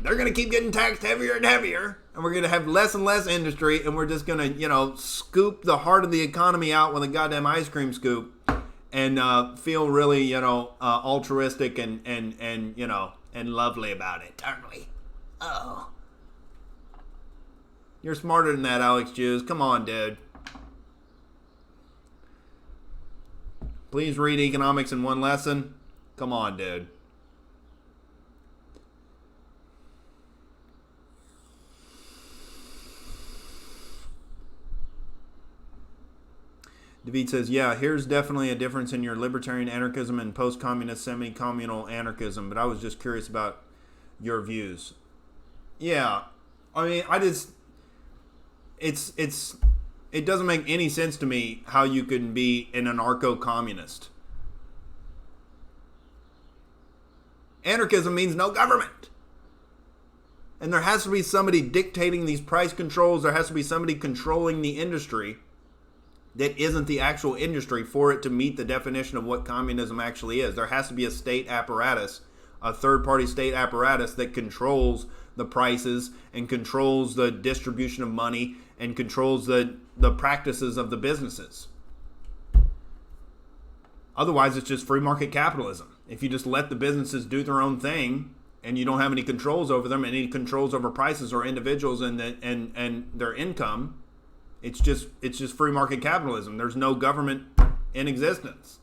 they're going to keep getting taxed heavier and heavier, and we're going to have less and less industry, and we're just going to, scoop the heart of the economy out with a goddamn ice cream scoop and feel really, altruistic and lovely about it, aren't we? Oh. You're smarter than that, Alex Jews. Come on, dude. Please read economics in one lesson. Come on, dude. David says, yeah, here's definitely a difference in your libertarian anarchism and post-communist, semi-communal anarchism, but I was just curious about your views. Yeah, I mean, it doesn't make any sense to me how you can be an anarcho-communist. Anarchism means no government. And there has to be somebody dictating these price controls. There has to be somebody controlling the industry that isn't the actual industry for it to meet the definition of what communism actually is. There has to be a state apparatus, a third-party state apparatus that controls the prices and controls the distribution of money and controls the practices of the businesses. Otherwise, it's just free market capitalism. If you just let the businesses do their own thing and you don't have any controls over them, any controls over prices or individuals and their income, it's just free market capitalism. There's no government in existence.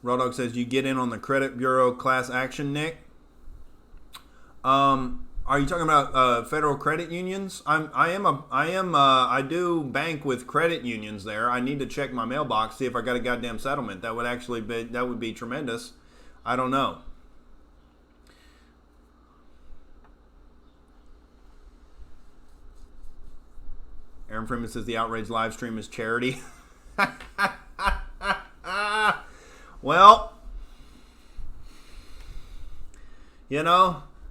Raw Dog says, you get in on the credit bureau class action, Nick? Are you talking about federal credit unions? I do bank with credit unions there. I need to check my mailbox, see if I got a goddamn settlement. That would be tremendous. I don't know. Aaron Freeman says the Outrage live stream is charity. Well,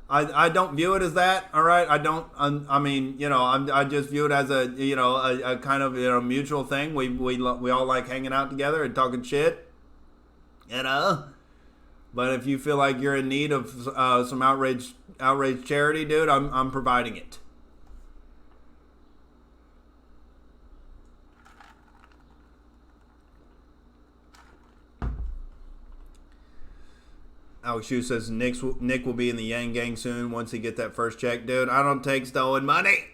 I don't view it as that. All right, I don't. I mean, I just view it as a kind of mutual thing. We all like hanging out together and talking shit. But if you feel like you're in need of some outrage charity, dude, I'm providing it. Alex Hughes says Nick will be in the Yang Gang soon once he get that first check. Dude, I don't take stolen money.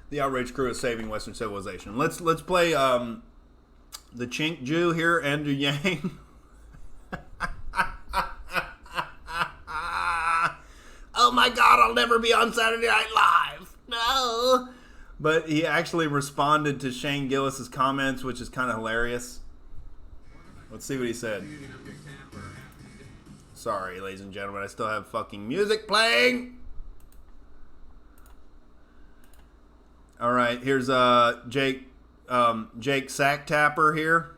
The Outrage crew is saving Western civilization. Let's play the Chink Jew here, Andrew Yang. Oh my God, I'll never be on Saturday Night Live. No. But he actually responded to Shane Gillis' comments, which is kind of hilarious. Let's see what he said. Sorry, ladies and gentlemen, I still have fucking music playing. All right, here's Jake Sacktapper here,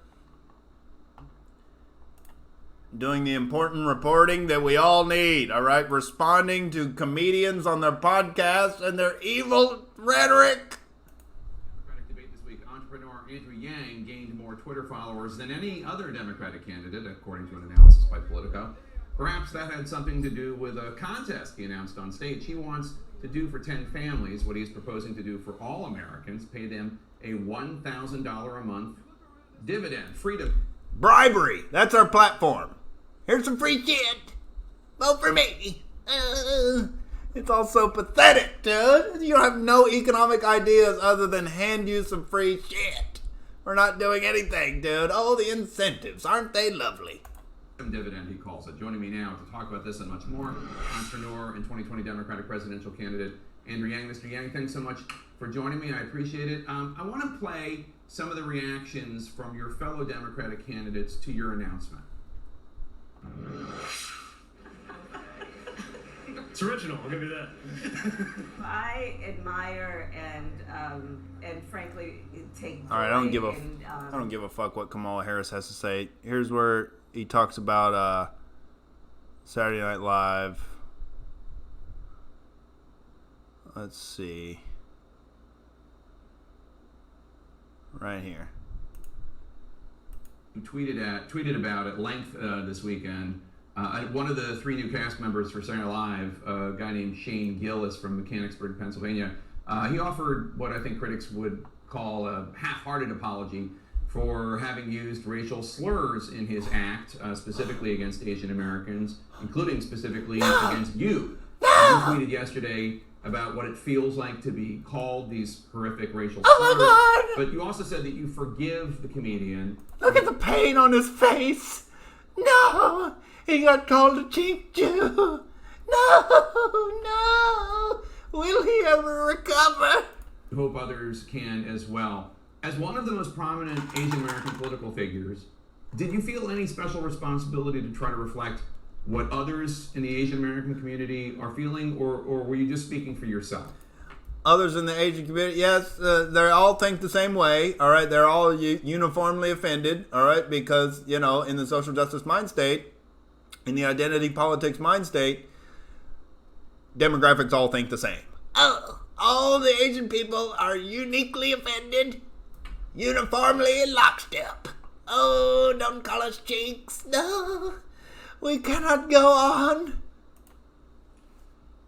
doing the important reporting that we all need. All right, responding to comedians on their podcasts and their evil rhetoric. Democratic debate this week. Entrepreneur Andrew Yang gained more Twitter followers than any other Democratic candidate, according to an analysis by Politico. Perhaps that had something to do with a contest he announced on stage. He wants to do for 10 families what he's proposing to do for all Americans, pay them a $1,000 a month dividend. Freedom. Bribery. That's our platform. Here's some free shit. Vote for me. It's all so pathetic, dude. You have no economic ideas other than hand you some free shit. We're not doing anything, dude. Oh, the incentives. Aren't they lovely? Dividend, he calls it. Joining me now to talk about this and much more, entrepreneur and 2020 Democratic presidential candidate Andrew Yang. Mr. Yang, thanks so much for joining me. I appreciate it. I want to play some of the reactions from your fellow Democratic candidates to your announcement. It's original. I'll give you that. I admire and frankly take. All right, I don't give a fuck what Kamala Harris has to say. Here's where he talks about Saturday Night Live. Let's see. Right here. You tweeted about at length this weekend. One of the 3 new cast members for Saturday Night Live, a guy named Shane Gillis from Mechanicsburg, Pennsylvania, he offered what I think critics would call a half-hearted apology for having used racial slurs in his act, specifically against Asian Americans, including specifically against you. You tweeted yesterday about what it feels like to be called these horrific racial slurs, but you also said that you forgive the comedian. Look at the pain on his face. No, he got called a cheap Jew. No. Will he ever recover? Hope others can as well. As one of the most prominent Asian American political figures, did you feel any special responsibility to try to reflect what others in the Asian American community are feeling, or were you just speaking for yourself? Others in the Asian community, yes, they all think the same way, all right? They're all uniformly offended, all right? Because, you know, in the social justice mind state, in the identity politics mind state, demographics all think the same. Oh, all the Asian people are uniquely offended, uniformly in lockstep. Oh, don't call us chinks. No, we cannot go on.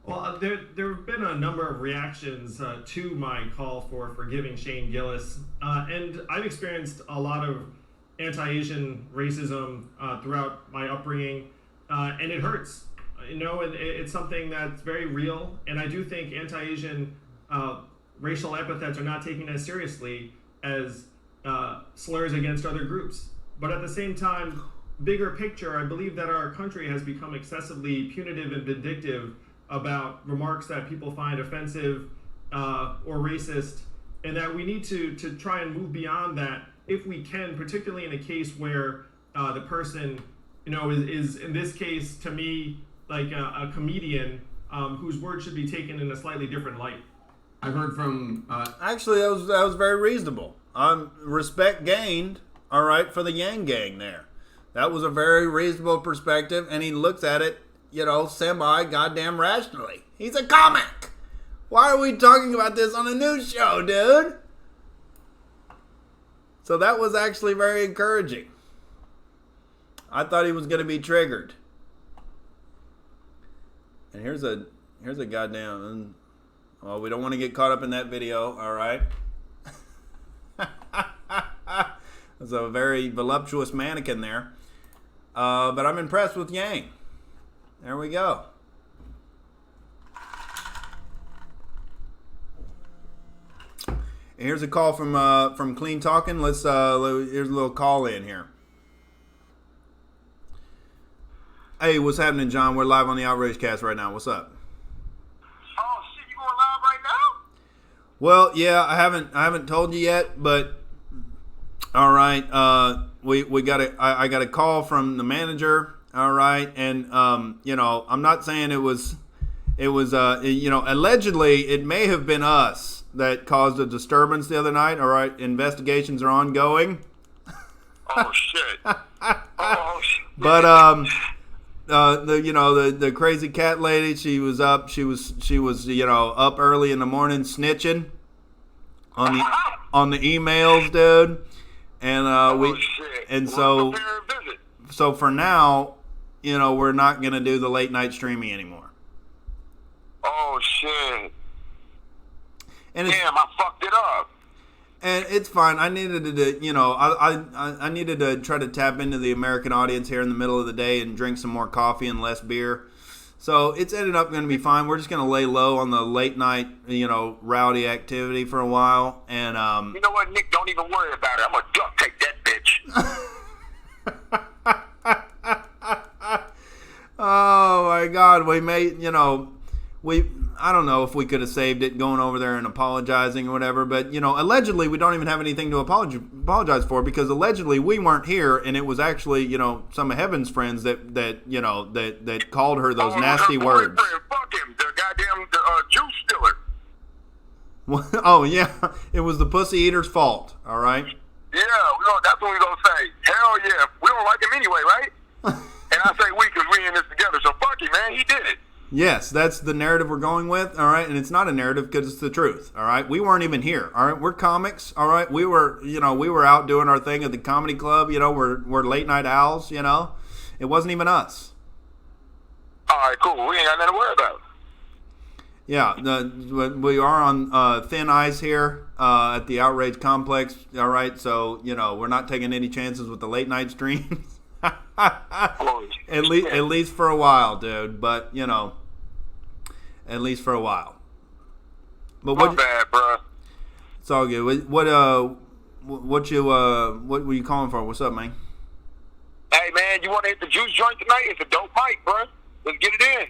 Well, there have been a number of reactions to my call for forgiving Shane Gillis, and I've experienced a lot of anti-Asian racism throughout my upbringing, and it hurts. You know, it's something that's very real, and I do think anti-Asian racial epithets are not taken as seriously as slurs against other groups. But at the same time, bigger picture, I believe that our country has become excessively punitive and vindictive about remarks that people find offensive or racist, and that we need to try and move beyond that if we can, particularly in a case where the person, you know, is in this case, to me, like a comedian whose words should be taken in a slightly different light. I've heard from... Actually, that was very reasonable. Respect gained, all right, for the Yang Gang there. That was a very reasonable perspective, and he looks at it, semi-goddamn rationally. He's a comic. Why are we talking about this on a news show, dude? So that was actually very encouraging. I thought he was going to be triggered. And here's a goddamn... Well, we don't want to get caught up in that video, all right? There's a very voluptuous mannequin there. But I'm impressed with Yang. There we go. Here's a call from Clean Talking. Here's a little call in here. Hey, what's happening, John? We're live on the Outrage Cast right now. What's up? Oh shit, you going live right now? Well, yeah, I haven't told you yet, but all right. We got I got a call from the manager. All right, and I'm not saying it was allegedly it may have been us that caused a disturbance the other night. All right, investigations are ongoing. Oh shit. Oh shit. But the crazy cat lady, she was up up early in the morning snitching on the emails, dude. And so for now, we're not gonna do the late night streaming anymore. Oh shit. And damn, I fucked it up. And it's fine. I needed to, I needed to try to tap into the American audience here in the middle of the day and drink some more coffee and less beer. So it's ended up going to be fine. We're just going to lay low on the late night, rowdy activity for a while. And you know what, Nick? Don't even worry about it. I'm gonna duct tape that bitch. Oh my God, we made, I don't know if we could have saved it going over there and apologizing or whatever, but allegedly we don't even have anything to apologize for, because allegedly we weren't here, and it was actually some of Heaven's friends that called her those nasty her words. Fuck him, the goddamn juice stealer. Oh yeah, it was the pussy eater's fault. All right. Yeah, that's what we gonna say. Hell yeah, we don't like him anyway, right? And I say we because we in this together. So fuck him, man. He did it. Yes, that's the narrative we're going with, all right? And it's not a narrative because it's the truth, all right? We weren't even here, all right? We're comics, all right? We were out doing our thing at the comedy club, we're late night owls, It wasn't even us. All right, cool. We ain't got nothing to worry about. Yeah, we are on thin ice here at the Outrage Complex, all right? So, we're not taking any chances with the late night streams. At least for a while, dude. But at least for a while. But what? Bad, bro. It's all good. What were you calling for? What's up, man? Hey, man, you want to hit the juice joint tonight? It's a dope mic, bro. Let's get it in.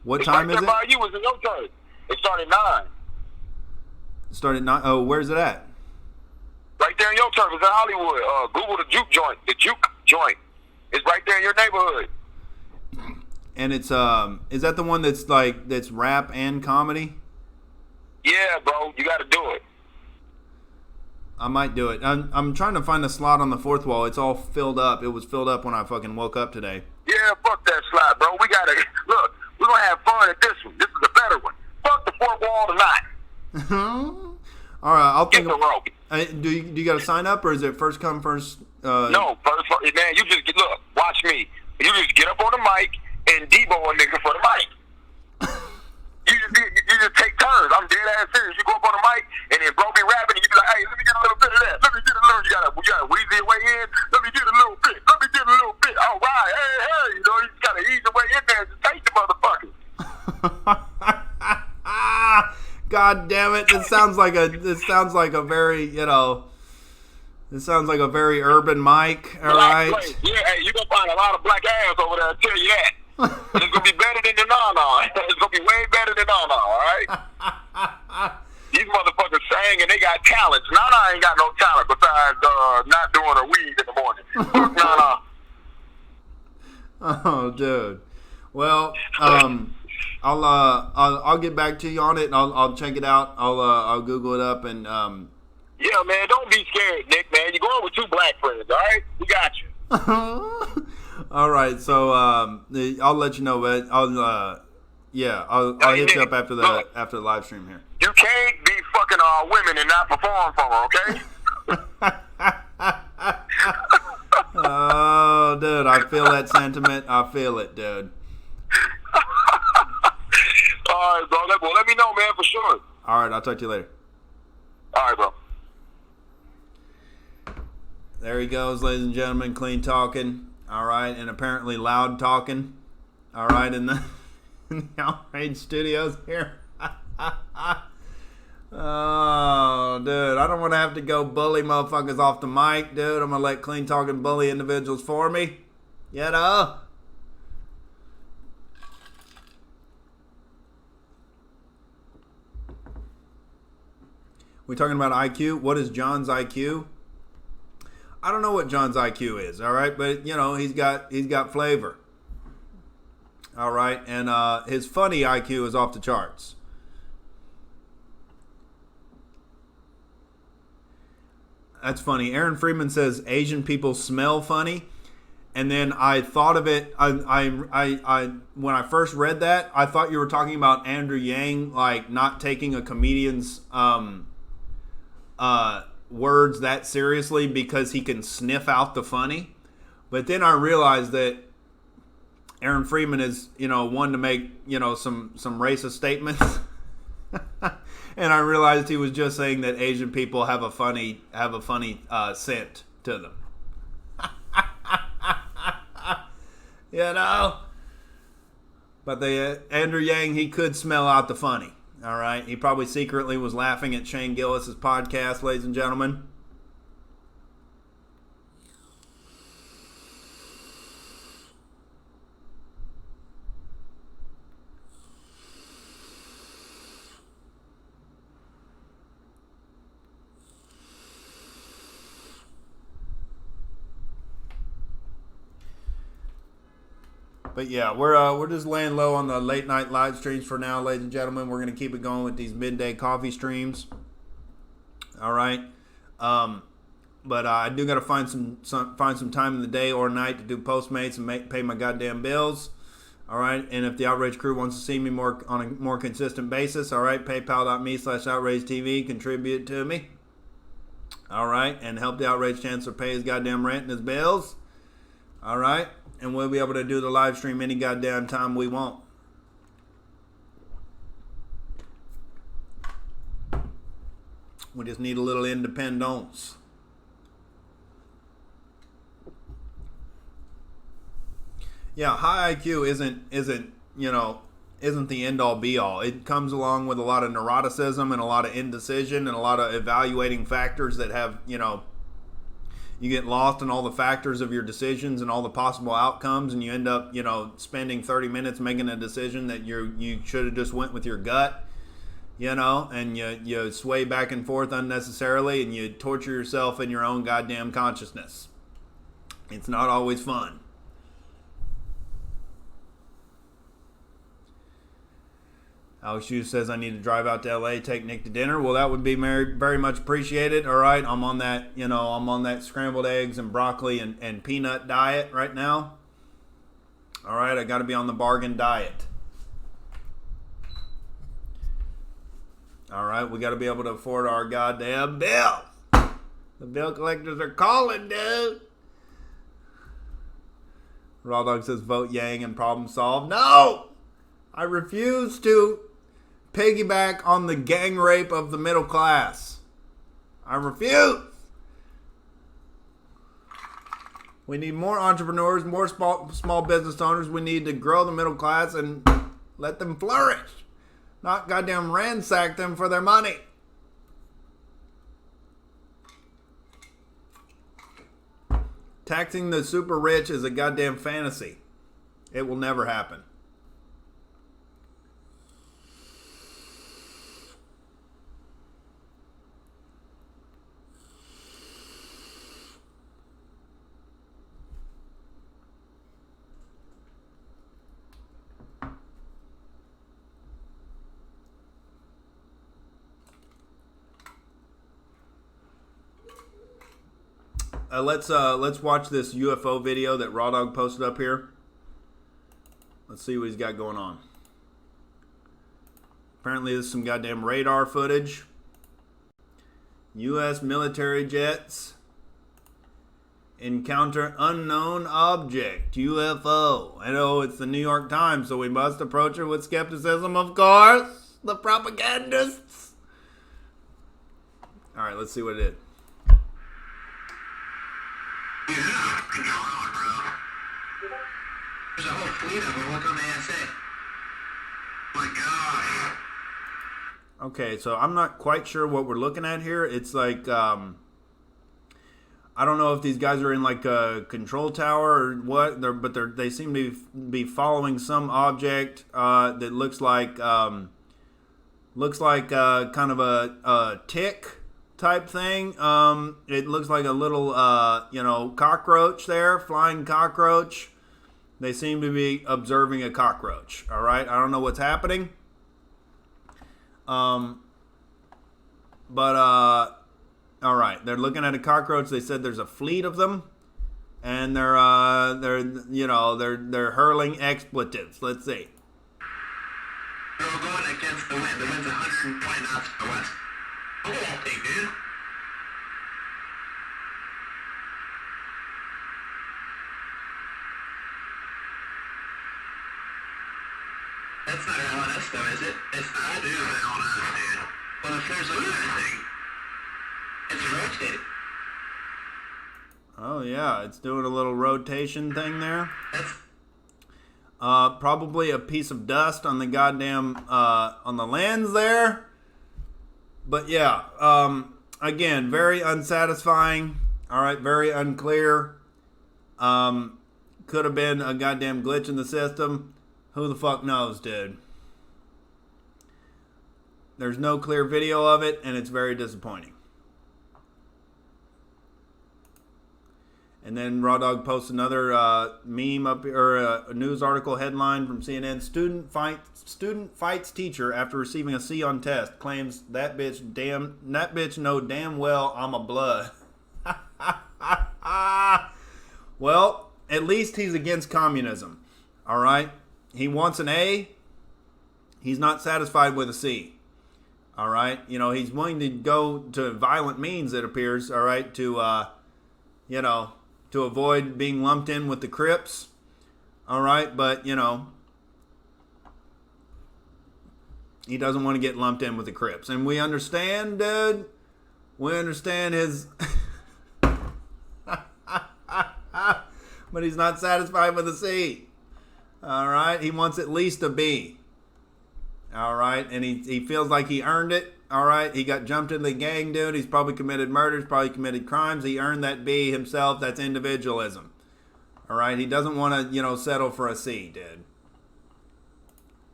What time is it? By you was in your turn. It started 9. Started 9. Oh, where's it at? Right there in your turf. It's in Hollywood. Google the juke joint. The juke joint. It's right there in your neighborhood. And it's is that the one that's rap and comedy? Yeah, bro. You got to do it. I might do it. I'm trying to find a slot on the fourth wall. It's all filled up. It was filled up when I fucking woke up today. Yeah, fuck that slot, bro. We gotta look. We're gonna have fun at this one. This is a better one. Fuck the fourth wall tonight. All right, I'll think. Get the rope. Do you got to sign up, or is it first come first? No, first, man. You just look. Watch me. You just get up on the mic and Debo a nigga for the mic. you just take turns. I'm dead ass serious. You go up on the mic and then bro be rapping and you be like, hey, let me get a little bit of that. Let me get a little. You gotta wheeze your way in. Let me get a little bit. Let me get a little bit. All right, hey. You just gotta ease your way in there and just take the motherfucker. God damn it! This sounds like a very This sounds like a very urban mic. All right. Yeah, hey, you gonna find a lot of black ass over there. I'll tell you that. It's gonna be better than the no. It's gonna be way better than no. All right. These motherfuckers sang and they got talents. Nana ain't got no talent besides not doing her weed in the morning. Fuck Nana. Oh, dude. Well, I'll get back to you on it. And I'll check it out. I'll Google it up and Yeah, man. Don't be scared, Nick. Man, you're going with 2 black friends. All right, we got you. All right, so I'll let you know, but I'll hit you up after the live stream here. You can't be fucking women and not perform for her, okay? Oh, dude, I feel that sentiment. I feel it, dude. All right, bro. Let me know, man, for sure. All right, I'll talk to you later. All right, bro. There he goes, ladies and gentlemen. Clean talking. All right, and apparently loud talking. All right, in the Outrage studios here. Oh, dude, I don't want to have to go bully motherfuckers off the mic, dude. I'm going to let clean talking bully individuals for me. You know? We talking about IQ? What is John's IQ? I don't know what John's IQ is, all right? But, you know, he's got flavor. All right? And his funny IQ is off the charts. That's funny. Aaron Freeman says Asian people smell funny, and then I thought of it. I when I first read that, I thought you were talking about Andrew Yang, like not taking a comedian's words that seriously because he can sniff out the funny. But then I realized that Aaron Freeman is, you know, one to make, you know, some racist statements. And I realized he was just saying that Asian people have a funny scent to them. You know? But Andrew Yang, he could smell out the funny. All right? He probably secretly was laughing at Shane Gillis' podcast, ladies and gentlemen. But yeah, we're just laying low on the late night live streams for now, ladies and gentlemen. We're gonna keep it going with these midday coffee streams. All right, but I do gotta find some time in the day or night to do Postmates and pay my goddamn bills. All right, and if the Outrage crew wants to see me on a more consistent basis, all right, PayPal.me/Outrage TV, contribute to me. All right, and help the Outrage Chancellor pay his goddamn rent and his bills. All right. And we'll be able to do the live stream any goddamn time we want. We just need a little independence. Yeah, high IQ isn't the end all be all. It comes along with a lot of neuroticism and a lot of indecision and a lot of evaluating factors that have, you know, you get lost in all the factors of your decisions and all the possible outcomes, and you end up, you know, spending 30 minutes making a decision that you should have just went with your gut, you know, and you sway back and forth unnecessarily, and you torture yourself in your own goddamn consciousness. It's not always fun. Alex Hughes says I need to drive out to LA, take Nick to dinner. Well, that would be very, very much appreciated. All right, I'm on that scrambled eggs and broccoli and peanut diet right now. All right, I got to be on the bargain diet. All right, we got to be able to afford our goddamn bills. The bill collectors are calling, dude. Raw Dog says vote Yang and problem solved. No, I refuse to piggyback on the gang rape of the middle class. I refuse. We need more entrepreneurs, more small business owners. We need to grow the middle class and let them flourish. Not goddamn ransack them for their money. Taxing the super rich is a goddamn fantasy. It will never happen. let's watch this UFO video that Raw Dog posted up here. Let's see what he's got going on. Apparently, this is some goddamn radar footage. U.S. military jets encounter unknown object, UFO. I know it's the New York Times, so we must approach it with skepticism, of course. The propagandists. All right, let's see what it is. There's a whole fleet of them. Look on the ASA. My God. Okay, so I'm not quite sure what we're looking at here. It's like, I don't know if these guys are in like a control tower or what, but they seem to be following some object that looks like kind of a tick type thing. It looks like a little, cockroach there, flying cockroach. They seem to be observing a cockroach. All right, I don't know what's happening. All right, they're looking at a cockroach. They said there's a fleet of them, and they're hurling expletives. Let's see. They're all going against the wind. The wind's 120 knots to the west. Look at that thing, dude. That's not LNS though, is it? It's not. It is LNS, dude. Well, if there's a thing, it's rotating. Oh yeah, it's doing a little rotation thing there. That's probably a piece of dust on the goddamn on the lens there. But yeah, again, very unsatisfying. All right, very unclear. Could have been a goddamn glitch in the system. Who the fuck knows, dude? There's no clear video of it, and it's very disappointing. And then Raw Dog posts another meme up here, or a news article headline from CNN. Student fights teacher after receiving a C on test. Claims that bitch know damn well I'm a blood. Well, at least he's against communism. All right. He wants an A. He's not satisfied with a C. All right. You know, he's willing to go to violent means, it appears, all right, to avoid being lumped in with the Crips. All right. But, he doesn't want to get lumped in with the Crips. And we understand, dude. We understand his... but he's not satisfied with a C. All right, he wants at least a B. All right, and he feels like he earned it. All right, he got jumped in the gang, dude. He's probably committed murders, probably committed crimes. He earned that B himself. That's individualism. All right, he doesn't want to, settle for a C, dude.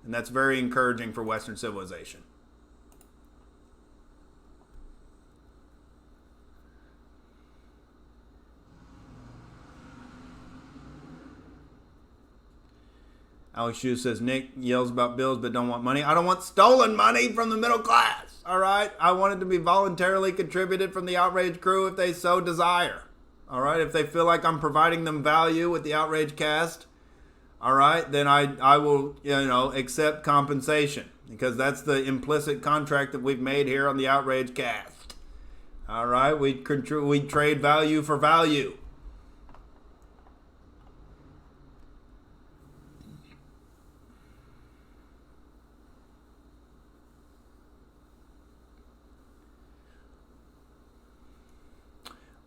And that's very encouraging for Western civilization. Alex Hughes says, Nick yells about bills but don't want money. I don't want stolen money from the middle class. All right? I want it to be voluntarily contributed from the Outrage crew if they so desire. All right? If they feel like I'm providing them value with the Outrage cast, all right, then I will, accept compensation because that's the implicit contract that we've made here on the Outrage cast. All right? We trade value for value.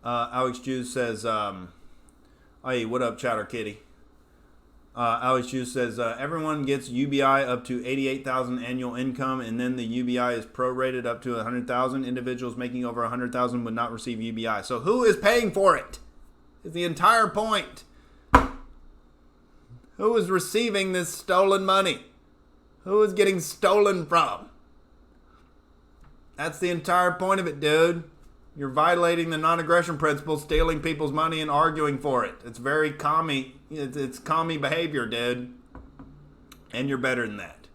Alex Hughes says, hey, what up, Chatter Kitty? Alex Hughes says, everyone gets UBI up to 88,000 annual income, and then the UBI is prorated up to 100,000. Individuals making over 100,000 would not receive UBI. So who is paying for it? Is the entire point. Who is receiving this stolen money? Who is getting stolen from? That's the entire point of it, dude. You're violating the non-aggression principle, stealing people's money and arguing for it. It's very commie. It's commie behavior, dude. And you're better than that.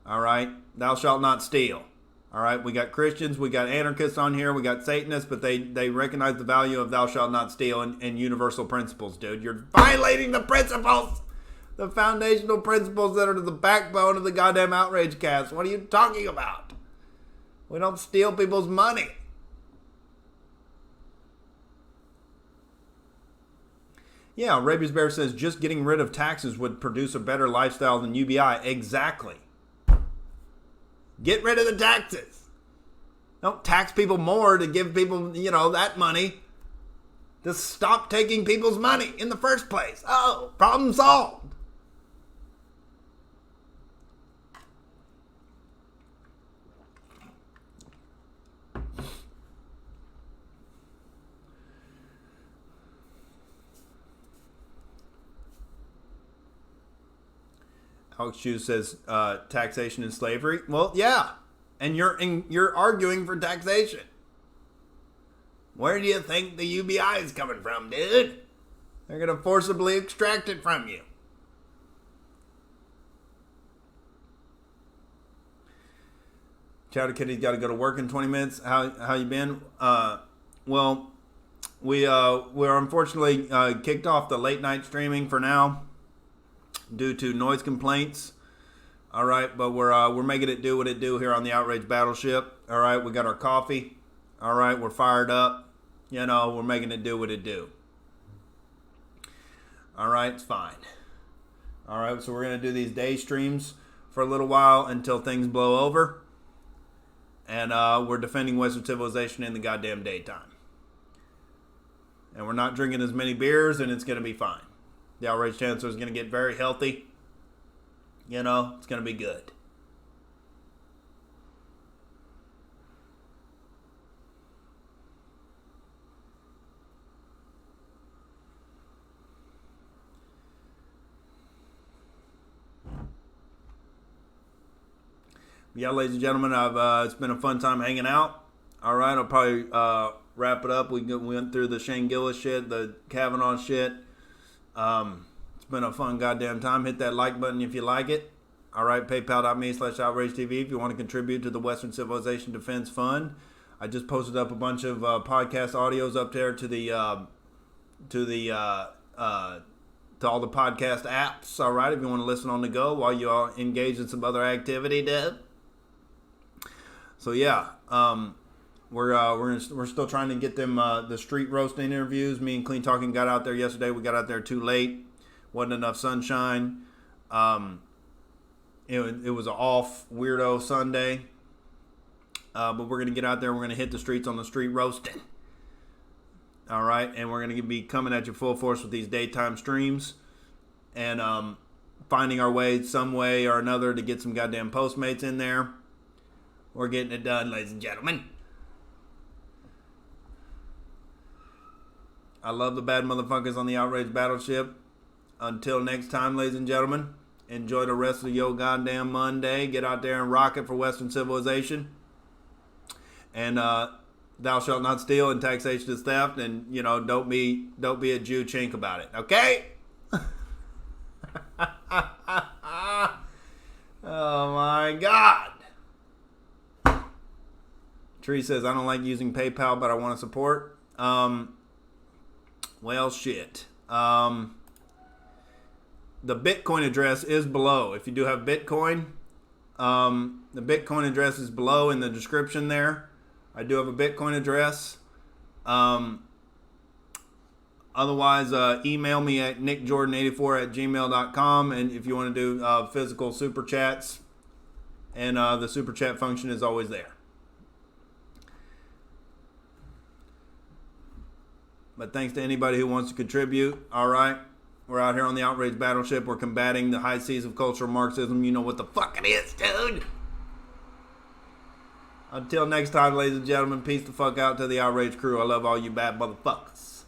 All right? Thou shalt not steal. All right, we got Christians, we got anarchists on here, we got Satanists, but they recognize the value of thou shalt not steal and universal principles, dude. You're violating the principles, the foundational principles that are the backbone of the goddamn Outrage cast. What are you talking about? We don't steal people's money. Yeah, Rabies Bear says just getting rid of taxes would produce a better lifestyle than UBI. Exactly. Get rid of the taxes. Don't tax people more to give people, that money. Just stop taking people's money in the first place. Oh, problem solved. Alex Hughes says taxation and slavery. Well, yeah, and you're arguing for taxation. Where do you think the UBI is coming from, dude? They're gonna forcibly extract it from you. Chowder Kitty's got to go to work in 20 minutes. How you been? Well, we're unfortunately kicked off the late night streaming for now, due to noise complaints. All right, but we're making it do what it do here on the Outrage Battleship. All right, we got our coffee. All right, we're fired up. We're making it do what it do. All right, it's fine. All right, so we're gonna do these day streams for a little while until things blow over, and we're defending Western civilization in the goddamn daytime. And we're not drinking as many beers, and it's gonna be fine. The Outrage Chancellor is going to get very healthy. It's going to be good. Yeah, ladies and gentlemen, it's been a fun time hanging out. All right, I'll probably wrap it up. We went through the Shane Gillis shit, the Kavanaugh shit. It's been a fun goddamn time. Hit that like button if you like it. All right, paypal.me/Outrage TV if you want to contribute to the Western Civilization Defense Fund. I just posted up a bunch of podcast audios up there to all the podcast apps. All right, if you want to listen on the go while you all engage in some other activity, dude. So yeah, we're still trying to get them the street roasting interviews. Me and Clean Talking got out there yesterday. We got out there too late. Wasn't enough sunshine. It was an off weirdo Sunday. But we're gonna get out there. We're gonna hit the streets on the street roasting. All right, and we're gonna be coming at you full force with these daytime streams, and finding our way some way or another to get some goddamn Postmates in there. We're getting it done, ladies and gentlemen. I love the bad motherfuckers on the Outrage Battleship. Until next time, ladies and gentlemen, enjoy the rest of your goddamn Monday. Get out there and rock it for Western civilization. And thou shalt not steal, and taxation is theft. And don't be a Jew chink about it. Okay? Oh my God. Tree says, I don't like using PayPal, but I want to support. Well, shit. The Bitcoin address is below. If you do have Bitcoin, the Bitcoin address is below in the description there. I do have a Bitcoin address. Otherwise, email me at nickjordan84@gmail.com. And if you want to do physical super chats, and the super chat function is always there. But thanks to anybody who wants to contribute. All right. We're out here on the Outrage Battleship. We're combating the high seas of cultural Marxism. You know what the fuck it is, dude. Until next time, ladies and gentlemen, peace the fuck out to the Outrage crew. I love all you bad motherfuckers.